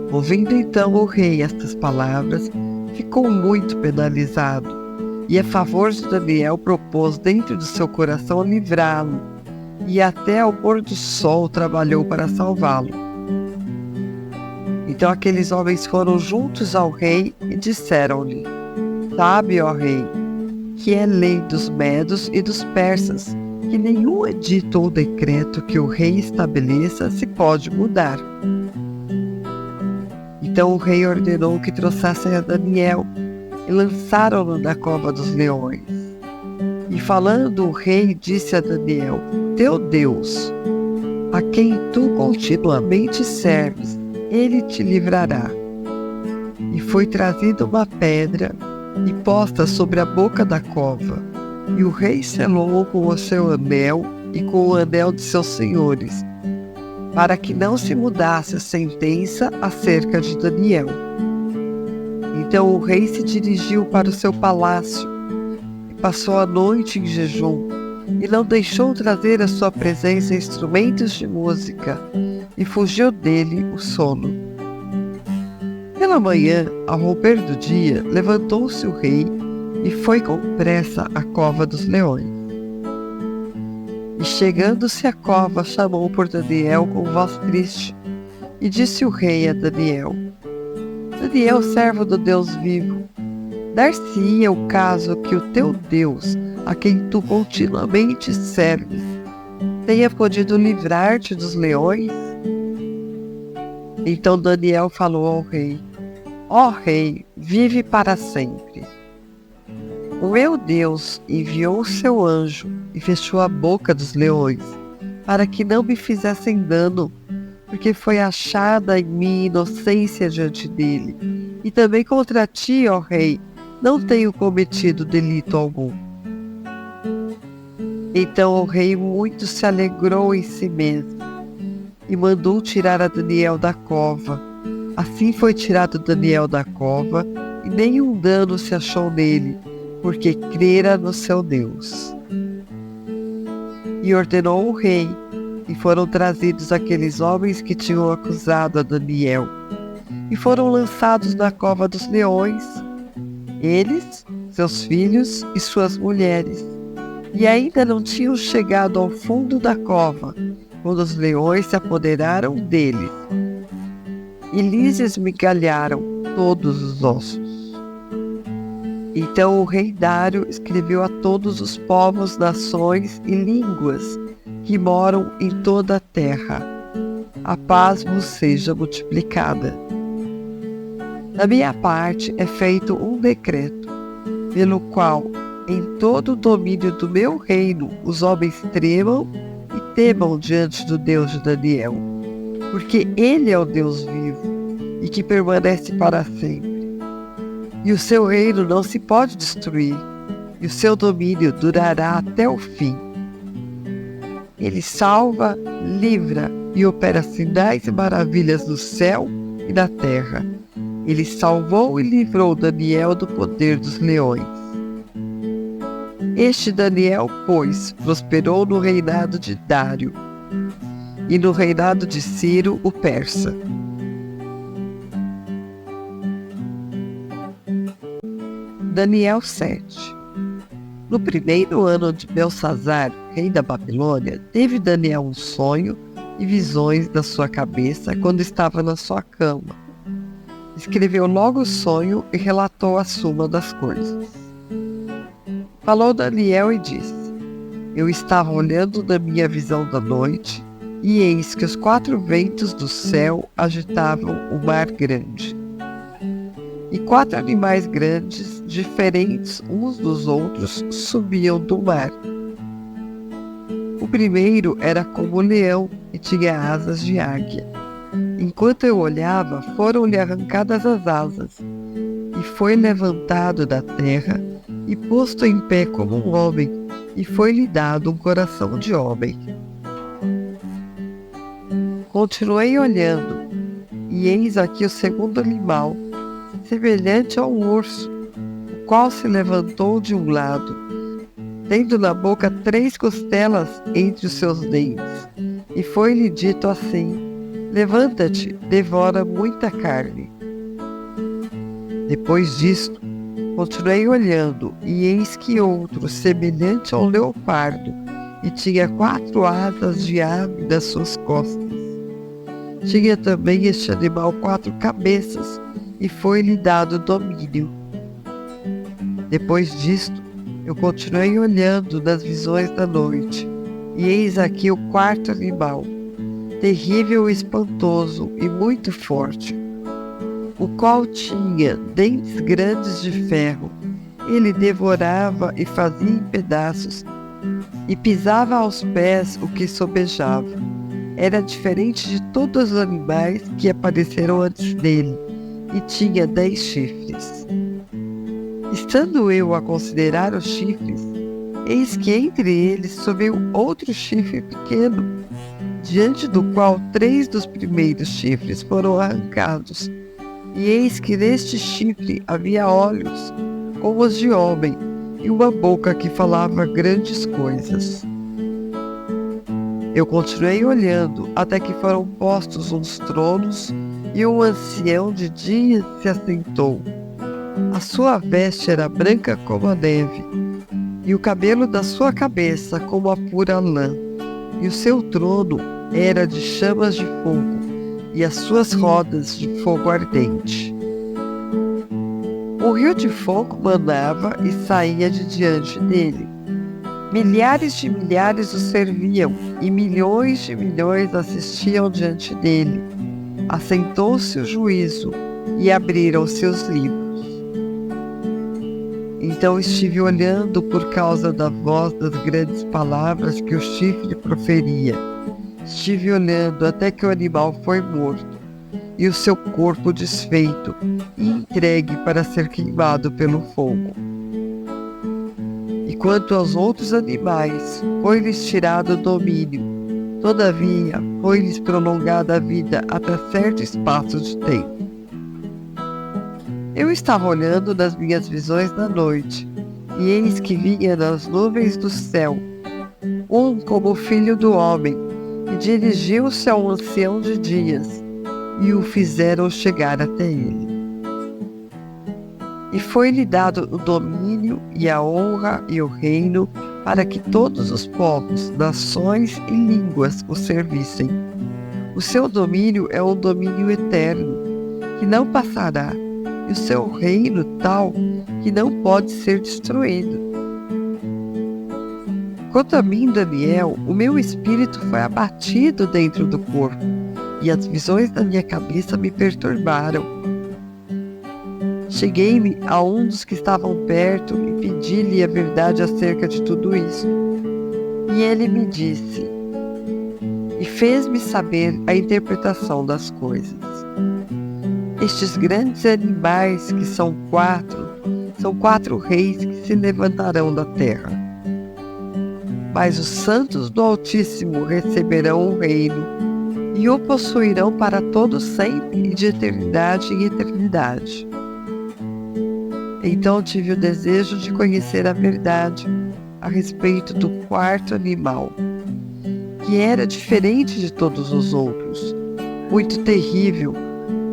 Ouvindo então o rei estas palavras, ficou muito penalizado, e a favor de Daniel propôs dentro do seu coração livrá-lo, e até ao pôr do sol trabalhou para salvá-lo. Então aqueles homens foram juntos ao rei e disseram-lhe: sabe, ó rei, que é lei dos medos e dos persas, que nenhum edito ou decreto que o rei estabeleça se pode mudar. Então o rei ordenou que trouxessem a Daniel e lançaram-no na cova dos leões. E falando o rei, disse a Daniel: teu Deus, a quem tu continuamente serves, ele te livrará. E foi trazida uma pedra e posta sobre a boca da cova. E o rei selou com o seu anel e com o anel de seus senhores, para que não se mudasse a sentença acerca de Daniel. Então o rei se dirigiu para o seu palácio e passou a noite em jejum, e não deixou trazer à sua presença instrumentos de música, e fugiu dele o sono. Pela manhã, ao romper do dia, levantou-se o rei e foi com pressa à cova dos leões. E chegando-se à cova, chamou por Daniel com voz triste, e disse o rei a Daniel: Daniel, servo do Deus vivo, dar-se-ia o caso que o teu Deus, a quem tu continuamente serves, tenha podido livrar-te dos leões? Então Daniel falou ao rei: Ó rei, vive para sempre. O meu Deus enviou o seu anjo e fechou a boca dos leões, para que não me fizessem dano, porque foi achada em mim inocência diante dele. E também contra ti, ó rei, não tenho cometido delito algum. Então o rei muito se alegrou em si mesmo e mandou tirar a Daniel da cova. Assim foi tirado Daniel da cova, e nenhum dano se achou nele, porque crera no seu Deus. E ordenou o rei, e foram trazidos aqueles homens que tinham acusado a Daniel, e foram lançados na cova dos leões, eles, seus filhos e suas mulheres. E ainda não tinham chegado ao fundo da cova, quando os leões se apoderaram deles, e lhes esmigalharam todos os ossos. Então o rei Dário escreveu a todos os povos, nações e línguas que moram em toda a terra: a paz vos seja multiplicada. Da minha parte é feito um decreto, pelo qual em todo o domínio do meu reino os homens tremam e temam diante do Deus de Daniel, porque ele é o Deus vivo e que permanece para sempre. E o seu reino não se pode destruir, e o seu domínio durará até o fim. Ele salva, livra e opera sinais e maravilhas no céu e na terra. Ele salvou e livrou Daniel do poder dos leões. Este Daniel, pois, prosperou no reinado de Dário e no reinado de Ciro, o persa. Daniel 7. No primeiro ano de Belsazar, rei da Babilônia, teve Daniel um sonho e visões na sua cabeça quando estava na sua cama. Escreveu logo o sonho e relatou a suma das coisas. Falou Daniel e disse: Eu estava olhando na minha visão da noite, e eis que os 4 ventos do céu agitavam o mar grande. E 4 animais grandes, diferentes uns dos outros, subiam do mar. O primeiro era como um leão e tinha asas de águia. Enquanto eu olhava, foram-lhe arrancadas as asas, e foi levantado da terra e posto em pé como um homem, e foi-lhe dado um coração de homem. Continuei olhando, e eis aqui o segundo animal, semelhante a um urso, o qual se levantou de um lado, tendo na boca 3 costelas entre os seus dentes, e foi-lhe dito assim: Levanta-te, devora muita carne. Depois disto, continuei olhando, e eis que outro, semelhante ao leopardo, e tinha 4 asas de ave nas suas costas. Tinha também este animal 4 cabeças, e foi-lhe dado domínio. Depois disto, eu continuei olhando nas visões da noite, e eis aqui o 4º animal, terrível e espantoso e muito forte, o qual tinha dentes grandes de ferro. Ele devorava e fazia em pedaços, e pisava aos pés o que sobejava. Era diferente de todos os animais que apareceram antes dele, e tinha 10 chifres. Estando eu a considerar os chifres, eis que entre eles subiu outro chifre pequeno, diante do qual 3 dos primeiros chifres foram arrancados. E eis que neste chifre havia olhos, como os de homem, e uma boca que falava grandes coisas. Eu continuei olhando até que foram postos uns tronos, e um ancião de dias se assentou. A sua veste era branca como a neve, e o cabelo da sua cabeça como a pura lã, e o seu trono era de chamas de fogo, e as suas rodas de fogo ardente. Um rio de fogo manava e saía de diante dele. Milhares de milhares o serviam, e milhões de milhões assistiam diante dele. Assentou-se o juízo, e abriram-se os livros. Então estive olhando por causa da voz das grandes palavras que o chifre proferia. Estive olhando até que o animal foi morto, e o seu corpo desfeito, e entregue para ser queimado pelo fogo. E quanto aos outros animais, foi-lhes tirado o domínio. Todavia, foi-lhes prolongada a vida até certo espaço de tempo. Eu estava olhando nas minhas visões da noite, e eis que vinha nas nuvens do céu, um como o filho do homem, e dirigiu-se ao ancião de dias, e o fizeram chegar até ele. E foi-lhe dado o domínio, e a honra, e o reino, para que todos os povos, nações e línguas o servissem. O seu domínio é um domínio eterno, que não passará, e o seu reino tal, que não pode ser destruído. Quanto a mim, Daniel, o meu espírito foi abatido dentro do corpo, e as visões da minha cabeça me perturbaram. Cheguei-me a um dos que estavam perto e pedi-lhe a verdade acerca de tudo isso. E ele me disse, e fez-me saber a interpretação das coisas. Estes grandes animais, que são quatro reis que se levantarão da terra. Mas os santos do Altíssimo receberão o reino, e o possuirão para todo sempre e de eternidade em eternidade. Então tive o desejo de conhecer a verdade a respeito do quarto animal, que era diferente de todos os outros, muito terrível,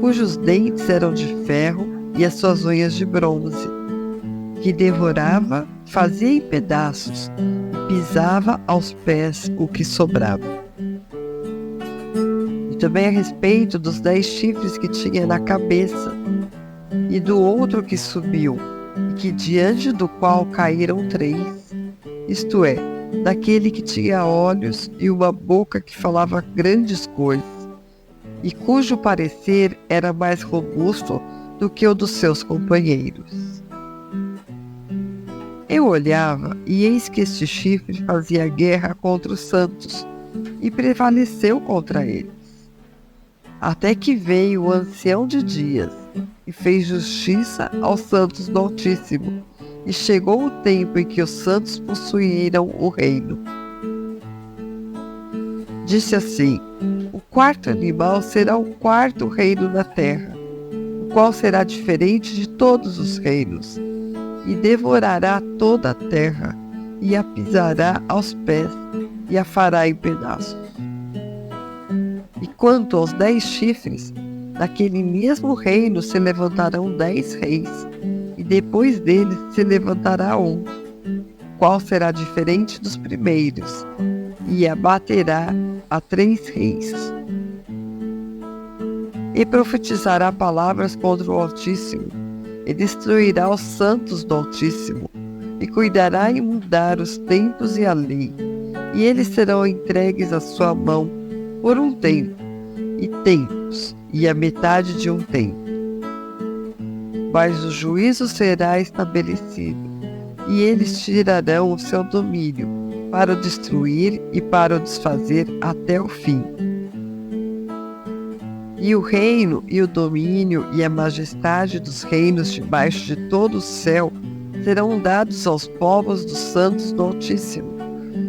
cujos dentes eram de ferro e as suas unhas de bronze, que devorava, fazia em pedaços e pisava aos pés o que sobrava. E também a respeito dos 10 chifres que tinha na cabeça, e do outro que subiu, e que diante do qual caíram 3, isto é, daquele que tinha olhos e uma boca que falava grandes coisas, e cujo parecer era mais robusto do que o dos seus companheiros. Eu olhava, e eis que este chifre fazia guerra contra os santos, e prevaleceu contra eles. Até que veio o ancião de dias, e fez justiça aos santos do Altíssimo, e chegou o tempo em que os santos possuíram o reino. Disse assim, o quarto animal será o quarto reino na terra, o qual será diferente de todos os reinos, e devorará toda a terra, e a pisará aos pés, e a fará em pedaços. E quanto aos 10 chifres, naquele mesmo reino se levantarão 10 reis, e depois deles se levantará um, qual será diferente dos primeiros, e abaterá a 3 reis. E profetizará palavras contra o Altíssimo, e destruirá os santos do Altíssimo, e cuidará em mudar os tempos e a lei, e eles serão entregues à sua mão por um tempo, e tempos, e a metade de um tempo. Mas o juízo será estabelecido, e eles tirarão o seu domínio, para o destruir e para o desfazer até o fim. E o reino, e o domínio, e a majestade dos reinos debaixo de todo o céu serão dados aos povos dos santos do Altíssimo,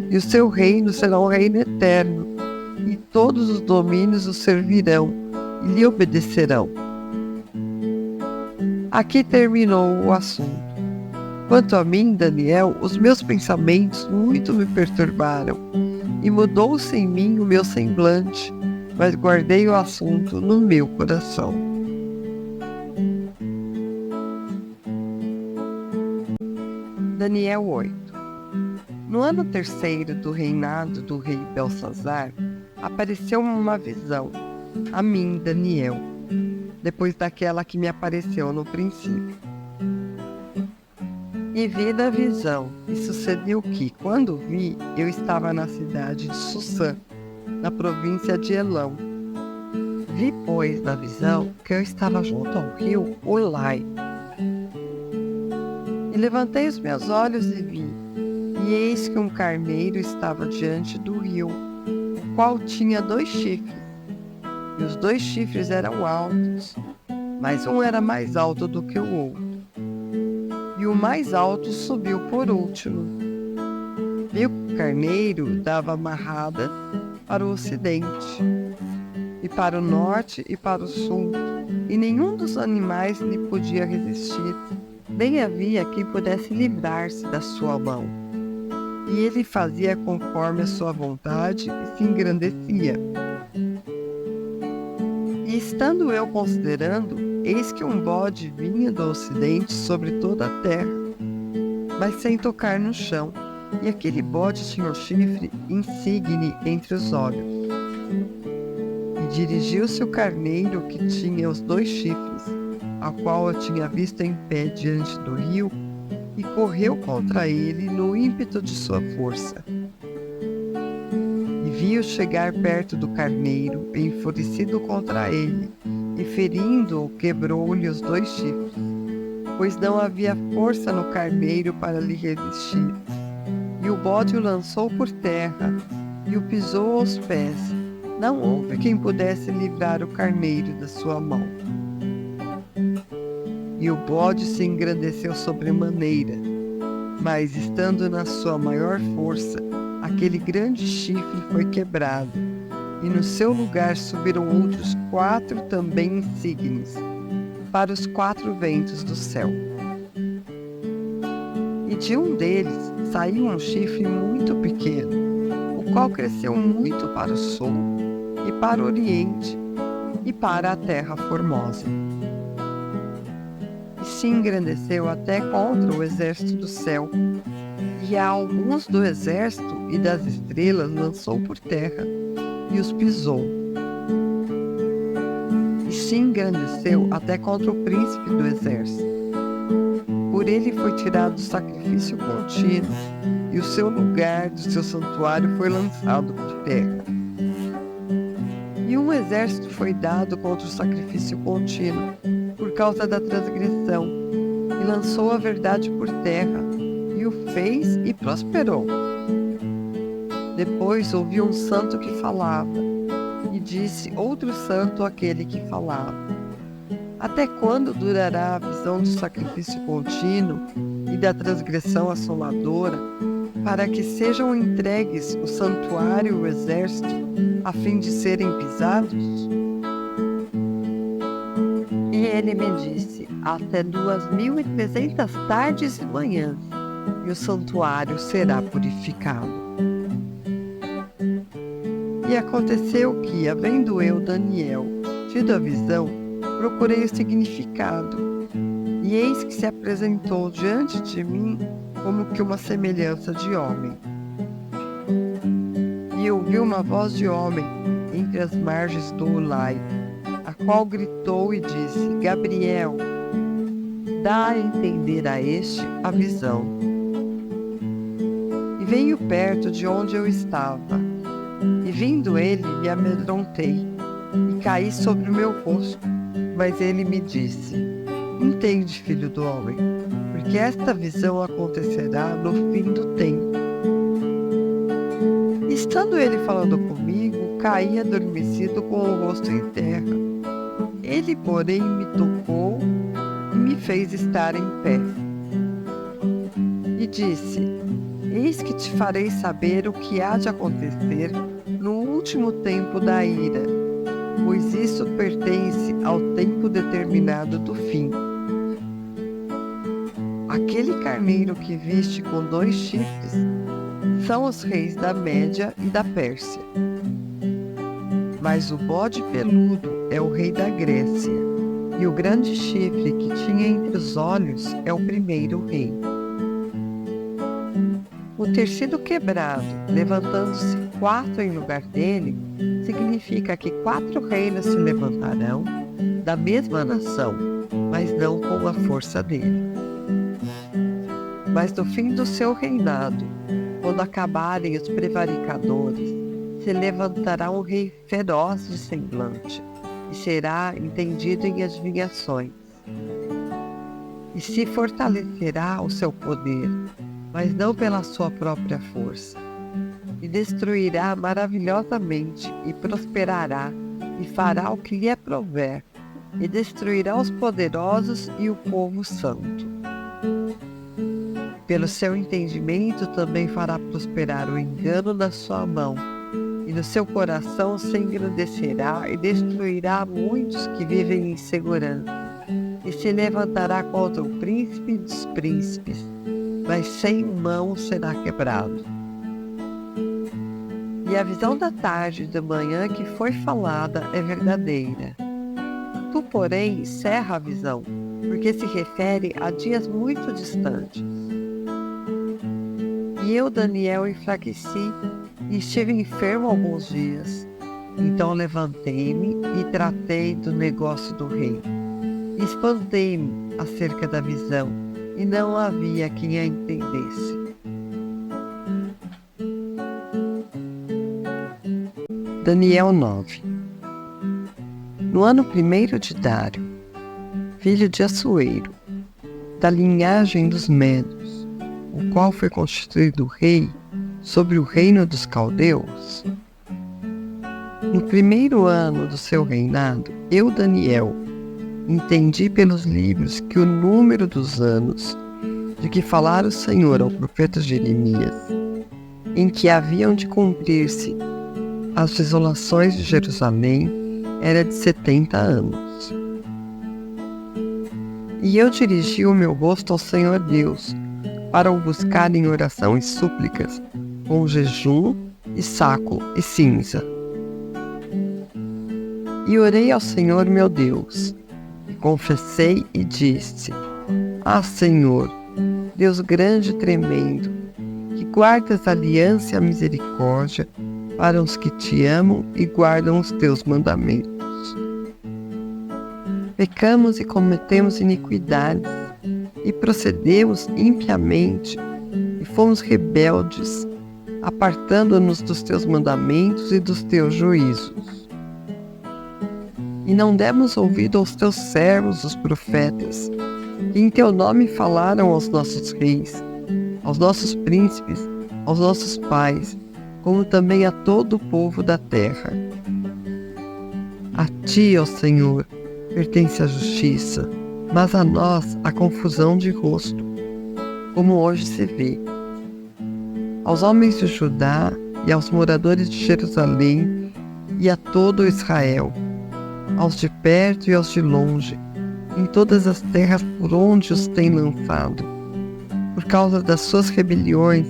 e o seu reino será um reino eterno, e todos os domínios o servirão e lhe obedecerão. Aqui terminou o assunto. Quanto a mim, Daniel, os meus pensamentos muito me perturbaram, e mudou-se em mim o meu semblante, mas guardei o assunto no meu coração. Daniel 8. No ano terceiro do reinado do rei Belsazar, apareceu uma visão, a mim, Daniel, depois daquela que me apareceu no princípio. E vi da visão, e sucedeu que, quando vi, eu estava na cidade de Sussã, na província de Elão. Vi, pois, na visão, que eu estava junto ao rio Ulai. E levantei os meus olhos e vi, e eis que um carneiro estava diante do rio, o qual tinha 2 chifres, e os 2 chifres eram altos, mas um era mais alto do que o outro. E o mais alto subiu por último. E o carneiro dava amarrada para o ocidente, e para o norte e para o sul, e nenhum dos animais lhe podia resistir, nem havia quem pudesse livrar-se da sua mão. E ele fazia conforme a sua vontade e se engrandecia. E estando eu considerando, eis que um bode vinha do ocidente sobre toda a terra, mas sem tocar no chão, e aquele bode tinha um chifre insigne entre os olhos. E dirigiu-se o carneiro que tinha os 2 chifres, a qual eu tinha visto em pé diante do rio, e correu contra ele no ímpeto de sua força. E vi-o chegar perto do carneiro, enfurecido contra ele, e ferindo-o, quebrou-lhe os 2 chifres, pois não havia força no carneiro para lhe resistir. E o bode o lançou por terra, e o pisou aos pés. Não houve quem pudesse livrar o carneiro da sua mão. E o bode se engrandeceu sobremaneira, mas estando na sua maior força, aquele grande chifre foi quebrado, e no seu lugar subiram outros 4 também insígnes, para os 4 ventos do céu. E de um deles saiu um chifre muito pequeno, o qual cresceu muito para o sul, e para o oriente, e para a terra formosa. E se engrandeceu até contra o exército do céu, e a alguns do exército e das estrelas lançou por terra, e os pisou. E se engrandeceu até contra o príncipe do exército. Por ele foi tirado o sacrifício contínuo, e o seu lugar do seu santuário foi lançado por terra. E um exército foi dado contra o sacrifício contínuo, por causa da transgressão, e lançou a verdade por terra, e o fez e prosperou. Depois ouvi um santo que falava, e disse outro santo àquele que falava: até quando durará a visão do sacrifício contínuo e da transgressão assoladora, para que sejam entregues o santuário e o exército, a fim de serem pisados? E ele me disse: até 2.300 tardes e manhãs, e o santuário será purificado. E aconteceu que, havendo eu, Daniel, tido a visão, procurei o significado, e eis que se apresentou diante de mim como que uma semelhança de homem. E ouvi uma voz de homem entre as margens do Ulai, a qual gritou e disse: Gabriel, dá a entender a este a visão. E veio perto de onde eu estava, e vindo ele, me amedrontei, e caí sobre o meu rosto. Mas ele me disse: entende, filho do homem, porque esta visão acontecerá no fim do tempo. Estando ele falando comigo, caí adormecido com o rosto em terra. Ele, porém, me tocou e me fez estar em pé. disse: Eis que te farei saber o que há de acontecer no último tempo da ira, pois isso pertence ao tempo determinado do fim. Aquele carneiro que viste com 2 chifres são os reis da Média e da Pérsia. Mas o bode peludo é o rei da Grécia, e o grande chifre que tinha entre os olhos é o primeiro rei. O ter sido quebrado, levantando-se 4 em lugar dele, significa que 4 reinos se levantarão da mesma nação, mas não com a força dele. Mas no fim do seu reinado, quando acabarem os prevaricadores, se levantará um rei feroz de semblante, e será entendido em adivinhações. E se fortalecerá o seu poder, mas não pela sua própria força, e destruirá maravilhosamente, e prosperará, e fará o que lhe aprouver, e destruirá os poderosos e o povo santo. Pelo seu entendimento também fará prosperar o engano na sua mão, e no seu coração se engrandecerá e destruirá muitos que vivem em segurança, e se levantará contra o príncipe dos príncipes, mas sem mão será quebrado. E a visão da tarde e da manhã que foi falada é verdadeira. Tu, porém, cerra a visão, porque se refere a dias muito distantes. E eu, Daniel, enfraqueci e estive enfermo alguns dias. Então levantei-me e tratei do negócio do rei. Espantei-me acerca da visão, e não havia quem a entendesse. Daniel 9. No ano 1º de Dário, filho de Assuero, da linhagem dos Medos, o qual foi constituído rei sobre o reino dos caldeus, no 1º ano do seu reinado, eu, Daniel, entendi pelos livros que o número dos anos de que falara o Senhor ao profeta Jeremias, em que haviam de cumprir-se as desolações de Jerusalém, era de 70 anos. E eu dirigi o meu rosto ao Senhor Deus, para o buscar em oração e súplicas, com jejum e saco e cinza. E orei ao Senhor meu Deus, e confessei e disse: Ah, Senhor, Deus grande e tremendo, que guardas a aliança e a misericórdia para os que te amam e guardam os teus mandamentos. Pecamos e cometemos iniquidades, e procedemos impiamente, e fomos rebeldes, apartando-nos dos teus mandamentos e dos teus juízos. E não demos ouvido aos teus servos, os profetas, que em teu nome falaram aos nossos reis, aos nossos príncipes, aos nossos pais, como também a todo o povo da terra. A ti, ó Senhor, pertence a justiça, mas a nós a confusão de rosto, como hoje se vê. Aos homens de Judá e aos moradores de Jerusalém e a todo Israel, aos de perto e aos de longe, em todas as terras por onde os tem lançado, por causa das suas rebeliões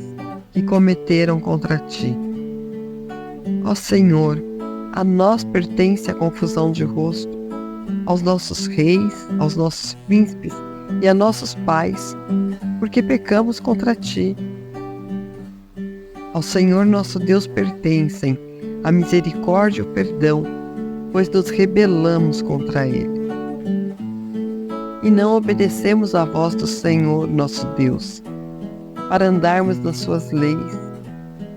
que cometeram contra ti. Ó Senhor, a nós pertence a confusão de rosto, aos nossos reis, aos nossos príncipes e a nossos pais, porque pecamos contra ti. Ao Senhor nosso Deus pertencem a misericórdia e o perdão, pois nos rebelamos contra ele. E não obedecemos à voz do Senhor nosso Deus, para andarmos nas suas leis,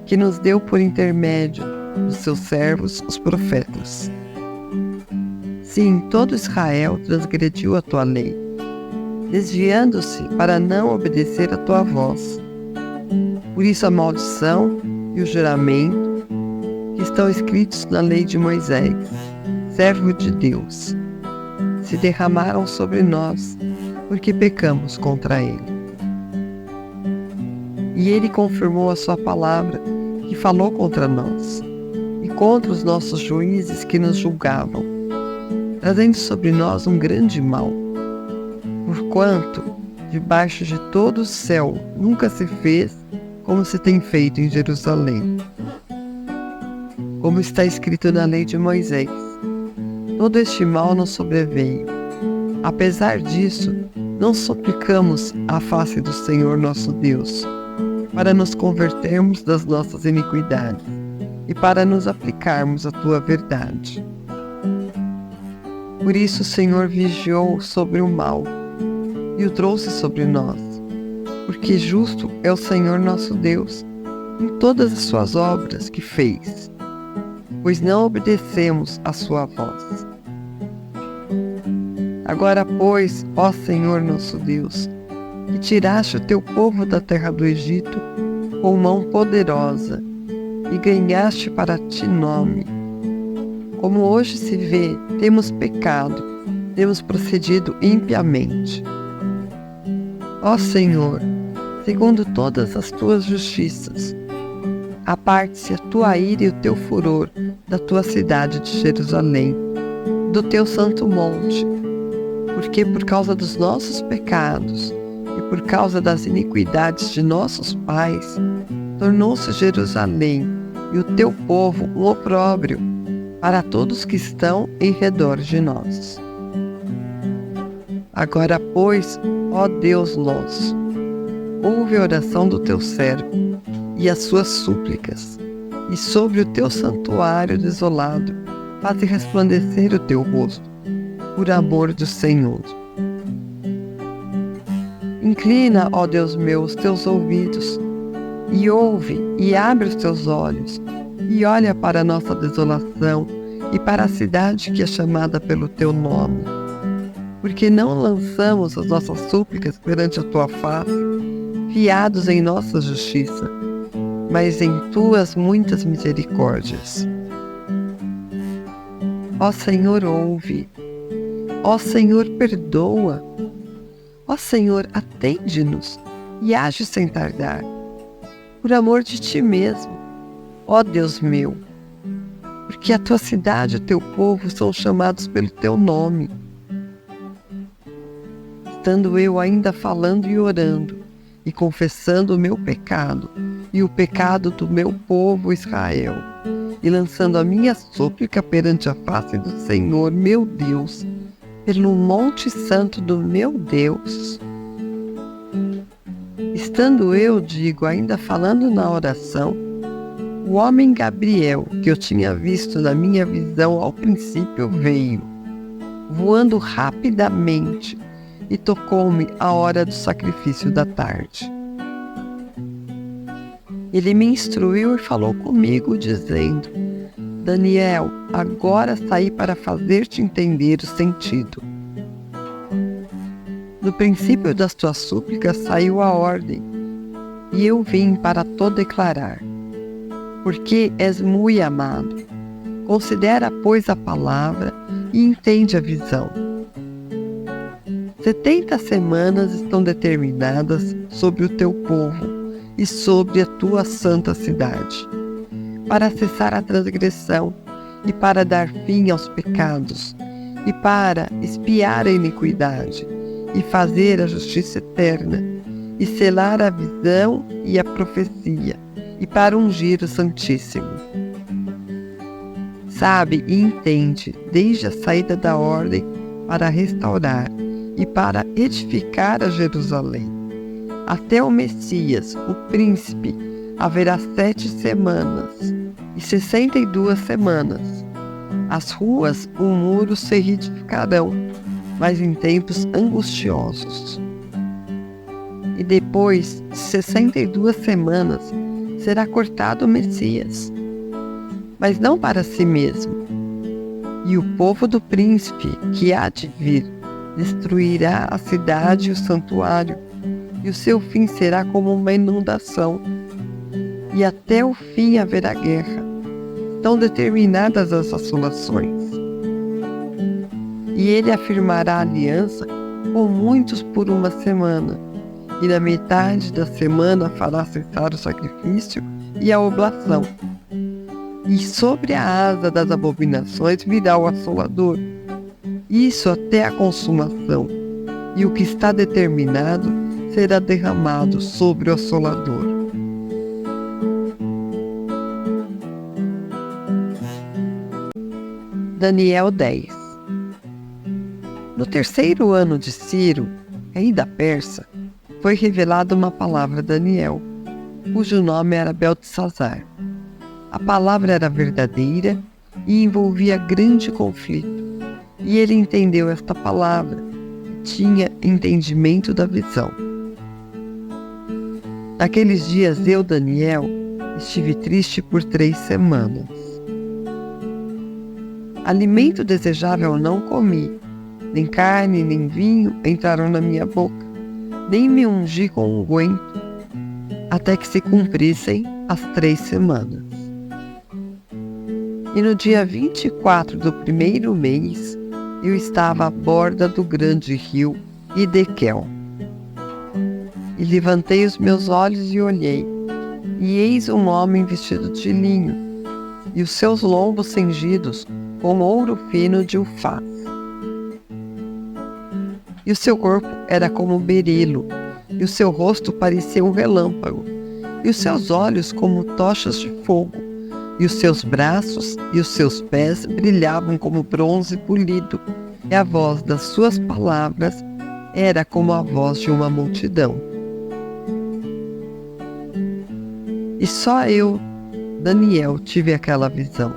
que nos deu por intermédio dos seus servos, os profetas. Sim, todo Israel transgrediu a tua lei, desviando-se para não obedecer a tua voz. Por isso a maldição e o juramento que estão escritos na lei de Moisés, servo de Deus, se derramaram sobre nós, porque pecamos contra ele. E ele confirmou a sua palavra, que falou contra nós, e contra os nossos juízes que nos julgavam, trazendo sobre nós um grande mal. Porquanto, debaixo de todo o céu, nunca se fez como se tem feito em Jerusalém. Como está escrito na lei de Moisés, todo este mal nos sobreveio. Apesar disso, não suplicamos a face do Senhor nosso Deus, para nos convertermos das nossas iniquidades e para nos aplicarmos à tua verdade. Por isso o Senhor vigiou sobre o mal e o trouxe sobre nós, porque justo é o Senhor nosso Deus em todas as suas obras que fez, pois não obedecemos à sua voz. Agora, pois, ó Senhor nosso Deus, que tiraste o teu povo da terra do Egito com mão poderosa e ganhaste para ti nome. Como hoje se vê, temos pecado, temos procedido impiamente. Ó Senhor, segundo todas as tuas justiças, aparte-se a tua ira e o teu furor da tua cidade de Jerusalém, do teu santo monte, porque por causa dos nossos pecados e por causa das iniquidades de nossos pais, tornou-se Jerusalém e o teu povo um opróbrio para todos que estão em redor de nós. Agora, pois, ó Deus nosso, ouve a oração do teu servo e as suas súplicas, e sobre o teu santuário desolado faze resplandecer o teu rosto, por amor do Senhor. Inclina, ó Deus meu, os teus ouvidos, e ouve, e abre os teus olhos, e olha para a nossa desolação, e para a cidade que é chamada pelo teu nome. Porque não lançamos as nossas súplicas perante a tua face, fiados em nossa justiça, mas em tuas muitas misericórdias. Ó Senhor, ouve. Ó Senhor, perdoa. Ó Senhor, atende-nos e age sem tardar. Por amor de ti mesmo, ó Deus meu, porque a tua cidade e o teu povo são chamados pelo teu nome. Estando eu ainda falando e orando, e confessando o meu pecado, e o pecado do meu povo Israel, e lançando a minha súplica perante a face do Senhor, meu Deus, pelo monte santo do meu Deus. Estando eu, digo, ainda falando na oração, o homem Gabriel, que eu tinha visto na minha visão ao princípio, veio, voando rapidamente, e tocou-me à hora do sacrifício da tarde. Ele me instruiu e falou comigo, dizendo: Daniel, agora saí para fazer-te entender o sentido. No princípio das tuas súplicas saiu a ordem, e eu vim para te declarar. Porque és muito amado. Considera, pois, a palavra e entende a visão. 70 semanas estão determinadas sobre o teu povo e sobre a tua santa cidade, para cessar a transgressão e para dar fim aos pecados, e para expiar a iniquidade, e fazer a justiça eterna, e selar a visão e a profecia, e para ungir o Santíssimo. Sabe e entende, desde a saída da ordem, para restaurar e para edificar a Jerusalém. Até o Messias, o príncipe, haverá 7 semanas e 62 semanas. As ruas, o muro se reedificarão, mas em tempos angustiosos. E depois de 62 semanas será cortado o Messias, mas não para si mesmo. E o povo do príncipe que há de vir destruirá a cidade e o santuário, e o seu fim será como uma inundação. E até o fim haverá guerra. Estão determinadas as assolações. E ele afirmará aliança com muitos por 1 semana, e na metade da semana fará cessar o sacrifício e a oblação. E sobre a asa das abominações virá o assolador, isso até a consumação, e o que está determinado será derramado sobre o assolador. Daniel 10. No terceiro ano de Ciro, rei da Pérsia, foi revelada uma palavra a Daniel, cujo nome era Beltesazar. A palavra era verdadeira e envolvia grande conflito, e ele entendeu esta palavra e tinha entendimento da visão. Naqueles dias eu, Daniel, estive triste por 3 semanas. Alimento desejável não comi, nem carne nem vinho entraram na minha boca, nem me ungi com unguento, até que se cumprissem as 3 semanas. E no dia 24 do primeiro mês, eu estava à borda do grande rio Idequel. E levantei os meus olhos e olhei, e eis um homem vestido de linho, e os seus lombos cingidos com ouro fino de Ufaz. E o seu corpo era como berilo, e o seu rosto parecia um relâmpago, e os seus olhos como tochas de fogo, e os seus braços e os seus pés brilhavam como bronze polido, e a voz das suas palavras era como a voz de uma multidão. E só eu, Daniel, tive aquela visão.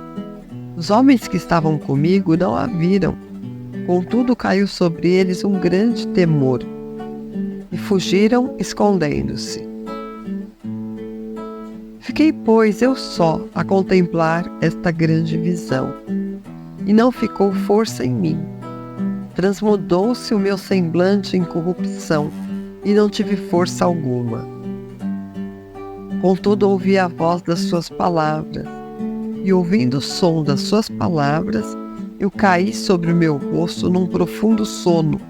Os homens que estavam comigo não a viram. Contudo, caiu sobre eles um grande temor, e fugiram escondendo-se. Fiquei, pois, eu só a contemplar esta grande visão, e não ficou força em mim. Transmudou-se o meu semblante em corrupção, e não tive força alguma. Contudo, ouvi a voz das suas palavras, e ouvindo o som das suas palavras, eu caí sobre o meu rosto num profundo sono,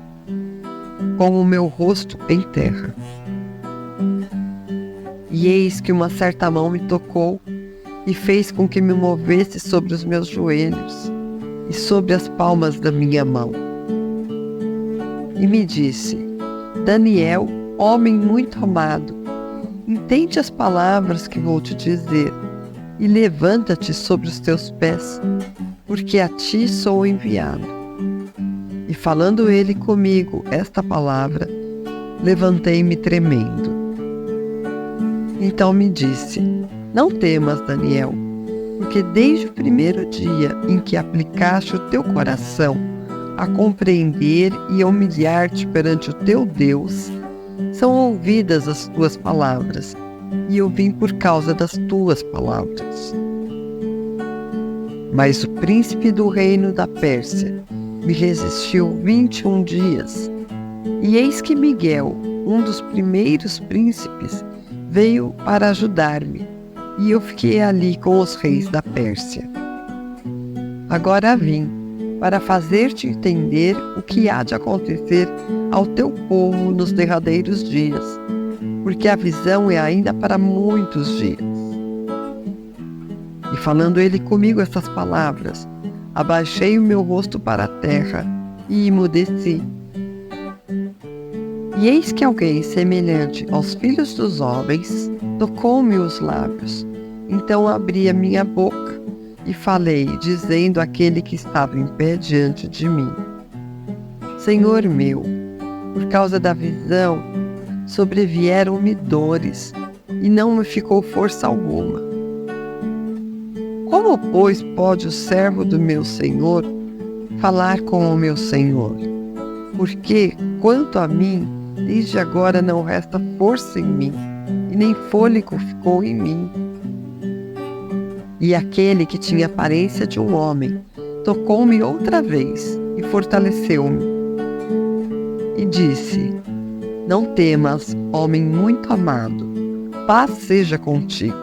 com o meu rosto em terra. E eis que uma certa mão me tocou e fez com que me movesse sobre os meus joelhos e sobre as palmas da minha mão. E me disse: Daniel, homem muito amado, entende as palavras que vou te dizer e levanta-te sobre os teus pés, porque a ti sou enviado. E falando ele comigo esta palavra, levantei-me tremendo. Então me disse: não temas, Daniel, porque desde o primeiro dia em que aplicaste o teu coração a compreender e a humilhar-te perante o teu Deus, são ouvidas as tuas palavras, e eu vim por causa das tuas palavras. Mas o príncipe do reino da Pérsia me resistiu 21 dias, e eis que Miguel, um dos primeiros príncipes, veio para ajudar-me, e eu fiquei ali com os reis da Pérsia. Agora vim para fazer-te entender o que há de acontecer ao teu povo nos derradeiros dias, porque a visão é ainda para muitos dias. E falando ele comigo essas palavras, abaixei o meu rosto para a terra e emudeci. E eis que alguém semelhante aos filhos dos homens tocou-me os lábios. Então abri a minha boca e falei, dizendo àquele que estava em pé diante de mim: Senhor meu, por causa da visão, sobrevieram-me dores, e não me ficou força alguma. Como, pois, pode o servo do meu Senhor falar com o meu Senhor? Porque, quanto a mim, desde agora não resta força em mim, e nem fôlego ficou em mim. E aquele que tinha aparência de um homem tocou-me outra vez e fortaleceu-me. E disse: não temas, homem muito amado, paz seja contigo.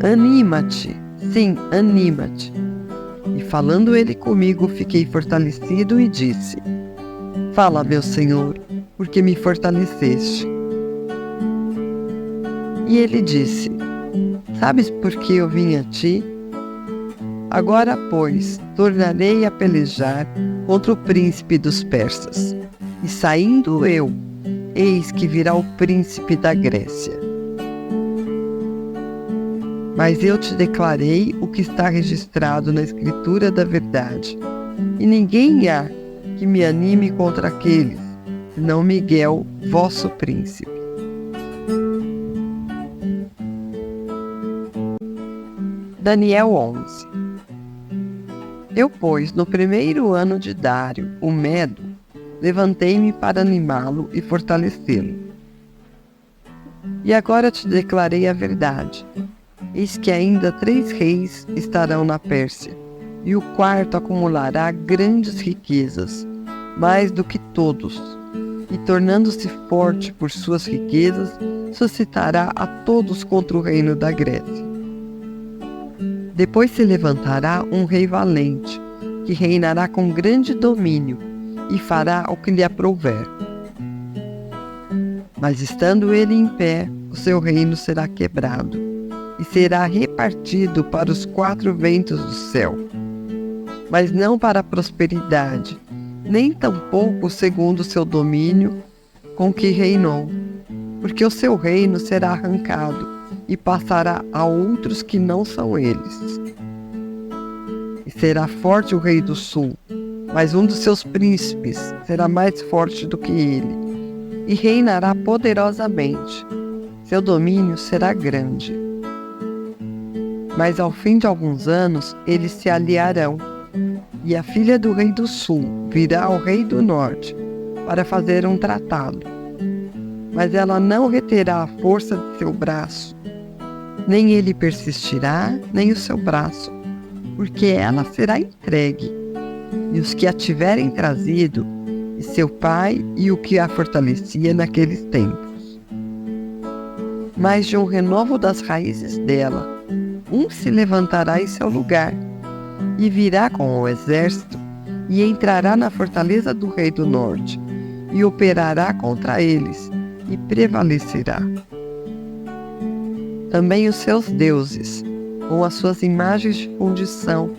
Anima-te, sim, anima-te. E falando ele comigo, fiquei fortalecido e disse: fala, meu Senhor, porque me fortaleceste. E ele disse: Sabes por que eu vim a ti? Agora, pois, tornarei a pelejar contra o príncipe dos persas. E saindo eu, eis que virá o príncipe da Grécia. Mas eu te declarei o que está registrado na Escritura da verdade, e ninguém há que me anime contra aqueles, senão Miguel, vosso príncipe. Daniel 11. Eu, pois, no primeiro ano de Dário, o Medo, levantei-me para animá-lo e fortalecê-lo. E agora te declarei a verdade. Eis que ainda 3 reis estarão na Pérsia, e o quarto acumulará grandes riquezas, mais do que todos, e tornando-se forte por suas riquezas, suscitará a todos contra o reino da Grécia. Depois se levantará um rei valente, que reinará com grande domínio, e fará o que lhe aprouver. Mas estando ele em pé, o seu reino será quebrado, e será repartido para os 4 ventos do céu, mas não para a prosperidade, nem tampouco segundo o seu domínio com que reinou, porque o seu reino será arrancado, e passará a outros que não são eles. E será forte o rei do sul, mas um dos seus príncipes será mais forte do que ele, e reinará poderosamente. Seu domínio será grande. Mas ao fim de alguns anos, eles se aliarão, e a filha do rei do sul virá ao rei do norte, para fazer um tratado. Mas ela não reterá a força de seu braço, nem ele persistirá, nem o seu braço, porque ela será entregue, e os que a tiverem trazido, e seu pai e o que a fortalecia naqueles tempos. Mas de um renovo das raízes dela, um se levantará em seu lugar, e virá com o exército, e entrará na fortaleza do rei do norte, e operará contra eles, e prevalecerá. Também os seus deuses, com as suas imagens de fundição,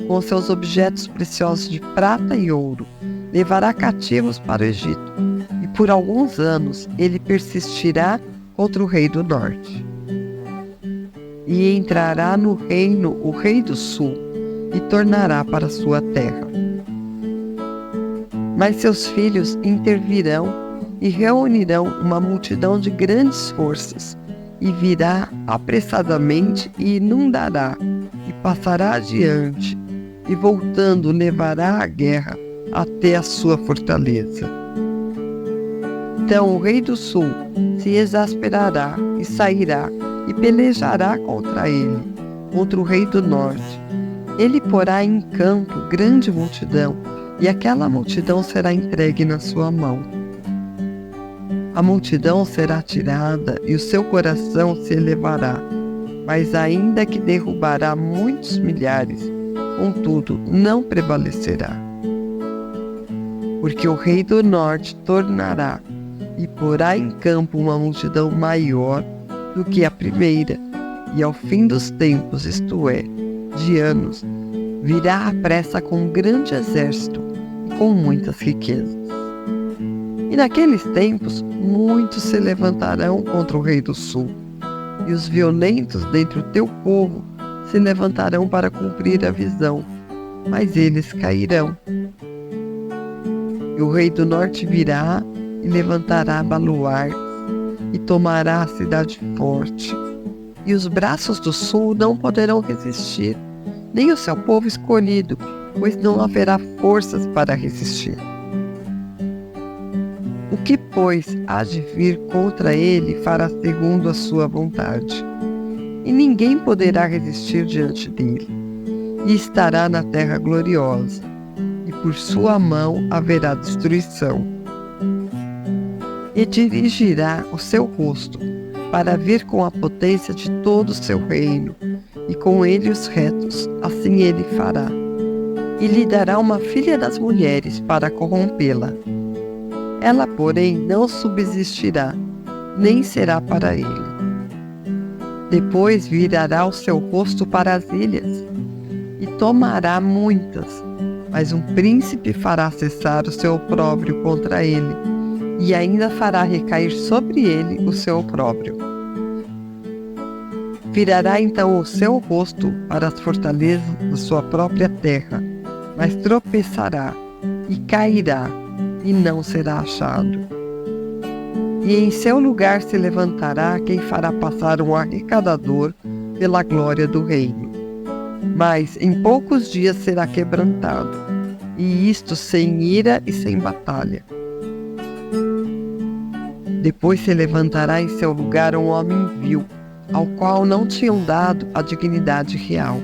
com os seus objetos preciosos de prata e ouro, levará cativos para o Egito, e por alguns anos ele persistirá contra o rei do norte. E entrará no reino o rei do sul, e tornará para sua terra. Mas seus filhos intervirão e reunirão uma multidão de grandes forças, e virá apressadamente e inundará, e passará adiante, e voltando levará a guerra até a sua fortaleza. Então o rei do sul se exasperará e sairá, e pelejará contra ele, contra o rei do norte. Ele porá em campo grande multidão, e aquela multidão será entregue na sua mão. A multidão será tirada, e o seu coração se elevará, mas ainda que derrubará muitos milhares, contudo não prevalecerá. Porque o rei do norte tornará, e porá em campo uma multidão maior do que a primeira, e ao fim dos tempos, isto é, de anos, virá à pressa com um grande exército e com muitas riquezas. E naqueles tempos, muitos se levantarão contra o rei do sul, e os violentos dentre o teu povo se levantarão para cumprir a visão, mas eles cairão. E o rei do norte virá e levantará baluartes, e tomará a cidade forte, e os braços do sul não poderão resistir, nem o seu povo escolhido, pois não haverá forças para resistir. O que, pois, há de vir contra ele fará segundo a sua vontade, e ninguém poderá resistir diante dele, e estará na terra gloriosa, e por sua mão haverá destruição. E dirigirá o seu rosto para vir com a potência de todo o seu reino, e com ele os retos, assim ele fará. E lhe dará uma filha das mulheres para corrompê-la. Ela, porém, não subsistirá, nem será para ele. Depois virará o seu rosto para as ilhas e tomará muitas, mas um príncipe fará cessar o seu opróbrio contra ele e ainda fará recair sobre ele o seu opróbrio. Virará então o seu rosto para as fortalezas da sua própria terra, mas tropeçará e cairá e não será achado. E em seu lugar se levantará quem fará passar um arrecadador pela glória do reino. Mas em poucos dias será quebrantado, e isto sem ira e sem batalha. Depois se levantará em seu lugar um homem vil, ao qual não tinham dado a dignidade real.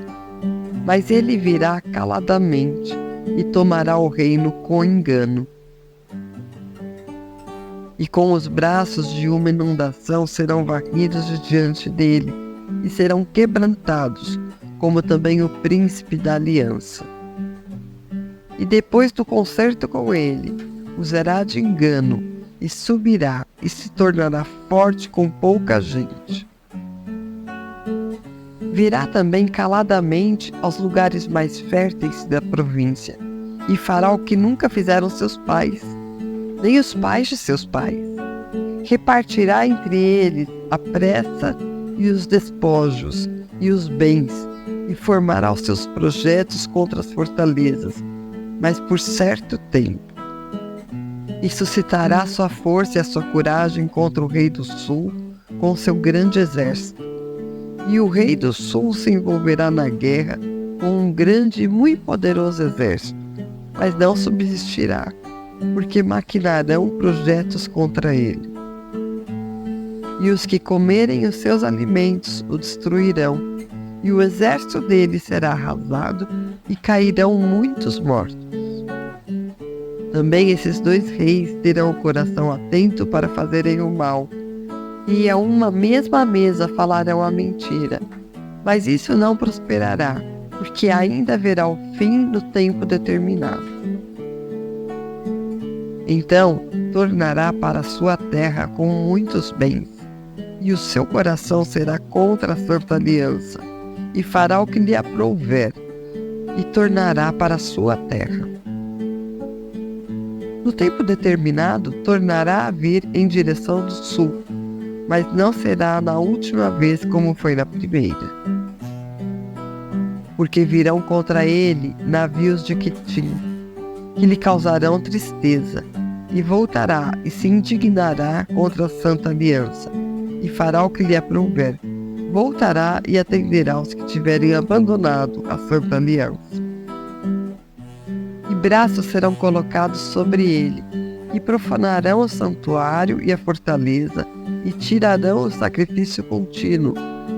Mas ele virá caladamente e tomará o reino com engano. E com os braços de uma inundação serão varridos de diante dele, e serão quebrantados, como também o príncipe da aliança. E depois do concerto com ele, usará de engano, e subirá, e se tornará forte com pouca gente. Virá também caladamente aos lugares mais férteis da província, e fará o que nunca fizeram seus pais, nem os pais de seus pais. Repartirá entre eles a pressa e os despojos e os bens, e formará os seus projetos contra as fortalezas, mas por certo tempo. E suscitará sua força e a sua coragem contra o rei do sul, com seu grande exército. E o rei do sul se envolverá na guerra com um grande e muito poderoso exército, mas não subsistirá, porque maquinarão projetos contra ele. E os que comerem os seus alimentos o destruirão, e o exército dele será arrasado, e cairão muitos mortos. Também esses dois reis terão o coração atento para fazerem o mal, e a uma mesma mesa falarão a mentira. Mas isso não prosperará, porque ainda haverá o fim do tempo determinado. Então tornará para a sua terra com muitos bens, e o seu coração será contra a santa aliança, e fará o que lhe aprouver, e tornará para a sua terra. No tempo determinado, tornará a vir em direção do sul, mas não será na última vez como foi na primeira. Porque virão contra ele navios de Quitim, que lhe causarão tristeza, e voltará e se indignará contra a santa aliança, e fará o que lhe aprouver. Voltará e atenderá os que tiverem abandonado a santa aliança. E braços serão colocados sobre ele, e profanarão o santuário e a fortaleza, e tirarão o sacrifício contínuo,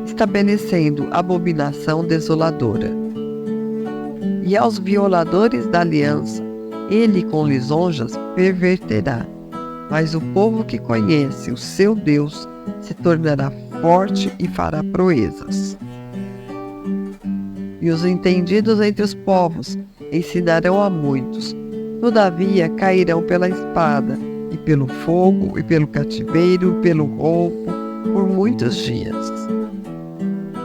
estabelecendo abominação desoladora. E aos violadores da aliança, ele com lisonjas perverterá, mas o povo que conhece o seu Deus se tornará forte e fará proezas. E os entendidos entre os povos ensinarão a muitos, todavia cairão pela espada, e pelo fogo, e pelo cativeiro, e pelo roubo, por muitos dias.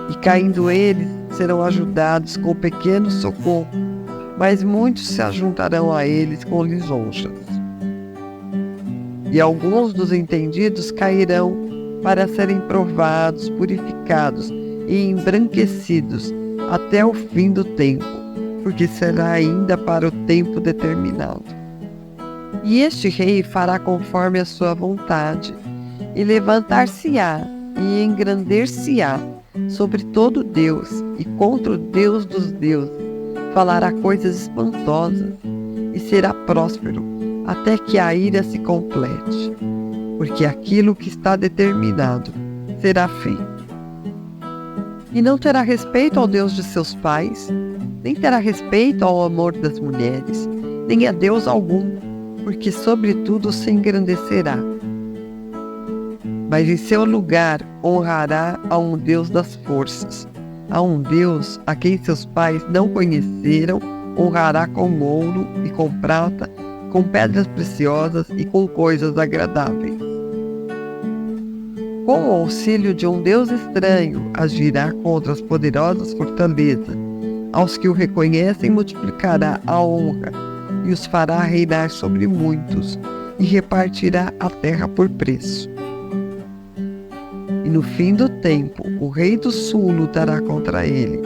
E caindo eles, serão ajudados com pequeno socorro, mas muitos se ajuntarão a eles com lisonjas. E alguns dos entendidos cairão para serem provados, purificados e embranquecidos até o fim do tempo, porque será ainda para o tempo determinado. E este rei fará conforme a sua vontade, e levantar-se-á e engrandecer-se-á sobre todo Deus e contra o Deus dos deuses, falará coisas espantosas, e será próspero, até que a ira se complete, porque aquilo que está determinado será feito. E não terá respeito ao Deus de seus pais, nem terá respeito ao amor das mulheres, nem a Deus algum, porque sobretudo se engrandecerá. Mas em seu lugar honrará a um Deus das forças, a um Deus a quem seus pais não conheceram, honrará com ouro e com prata, com pedras preciosas e com coisas agradáveis. Com o auxílio de um Deus estranho, agirá contra as poderosas fortalezas. Aos que o reconhecem, multiplicará a honra e os fará reinar sobre muitos, e repartirá a terra por preço. E no fim do tempo, o rei do sul lutará contra ele,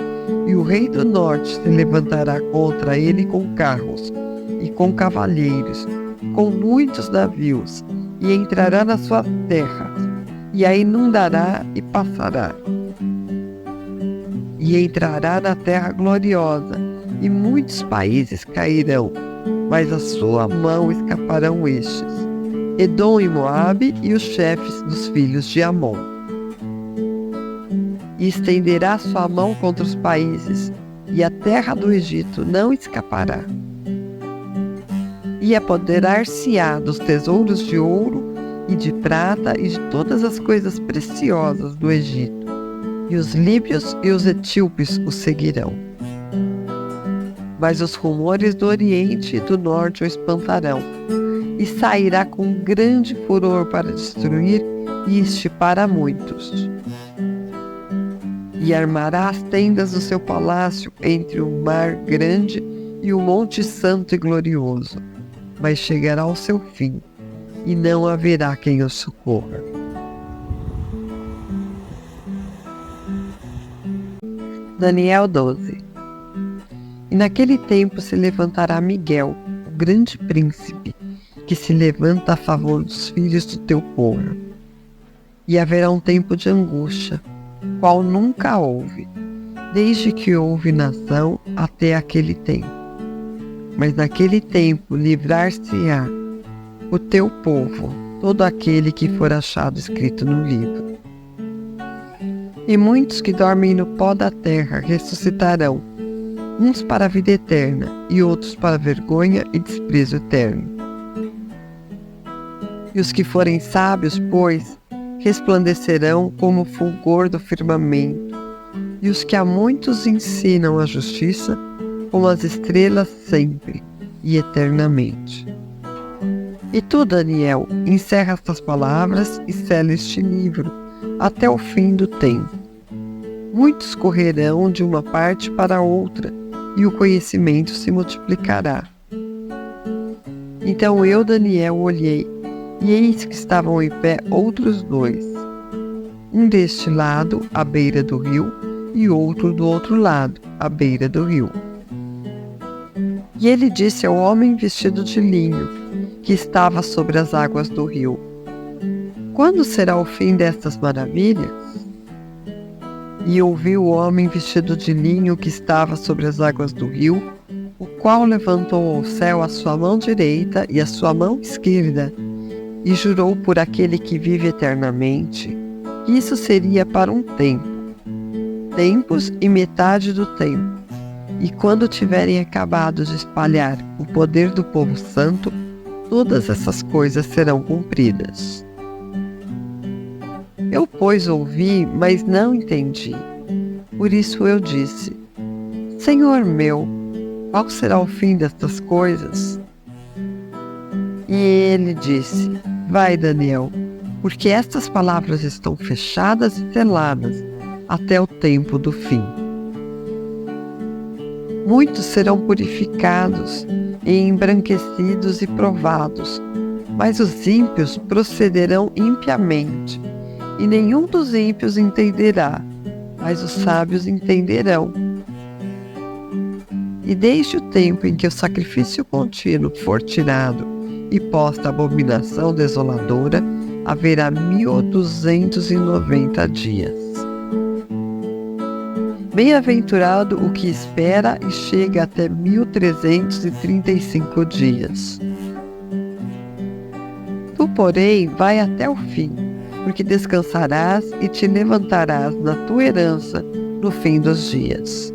e o rei do norte se levantará contra ele com carros e com cavalheiros, com muitos navios, e entrará nas suas terras, e a inundará e passará. E entrará na terra gloriosa, e muitos países cairão, mas a sua mão escaparão estes, Edom e Moabe e os chefes dos filhos de Amon. E estenderá sua mão contra os países, e a terra do Egito não escapará. E apoderar-se-á dos tesouros de ouro e de prata e de todas as coisas preciosas do Egito, e os líbios e os etíopes o seguirão. Mas os rumores do Oriente e do Norte o espantarão, e sairá com grande furor para destruir e estipar a muitos. E armará as tendas do seu palácio entre o mar grande e o monte santo e glorioso, mas chegará ao seu fim, e não haverá quem o socorra. Daniel 12. E naquele tempo se levantará Miguel, o grande príncipe, que se levanta a favor dos filhos do teu povo. E haverá um tempo de angústia, qual nunca houve, desde que houve nação até aquele tempo. Mas naquele tempo livrar-se-á o teu povo, todo aquele que for achado escrito no livro. E muitos que dormem no pó da terra ressuscitarão, uns para a vida eterna e outros para a vergonha e desprezo eterno. E os que forem sábios, pois, resplandecerão como o fulgor do firmamento, e os que a muitos ensinam a justiça, como as estrelas sempre e eternamente. E tu, Daniel, encerra estas palavras e sela este livro até o fim do tempo. Muitos correrão de uma parte para outra, e o conhecimento se multiplicará. Então eu, Daniel, olhei, e eis que estavam em pé outros dois, um deste lado, à beira do rio, e outro do outro lado, à beira do rio. E ele disse ao homem vestido de linho, que estava sobre as águas do rio: quando será o fim destas maravilhas? E ouvi o homem vestido de linho que estava sobre as águas do rio, o qual levantou ao céu a sua mão direita e a sua mão esquerda, e jurou por aquele que vive eternamente, que isso seria para um tempo, tempos e metade do tempo, e quando tiverem acabado de espalhar o poder do povo santo, todas essas coisas serão cumpridas. Eu, pois, ouvi, mas não entendi. Por isso eu disse: Senhor meu, qual será o fim destas coisas? E ele disse: vai, Daniel, porque estas palavras estão fechadas e seladas até o tempo do fim. Muitos serão purificados e embranquecidos e provados, mas os ímpios procederão impiamente, e nenhum dos ímpios entenderá, mas os sábios entenderão. E desde o tempo em que o sacrifício contínuo for tirado e posta a abominação desoladora, haverá 1290 dias. Bem-aventurado o que espera e chega até 1335 dias. Tu, porém, vai até o fim, porque descansarás e te levantarás na tua herança no fim dos dias.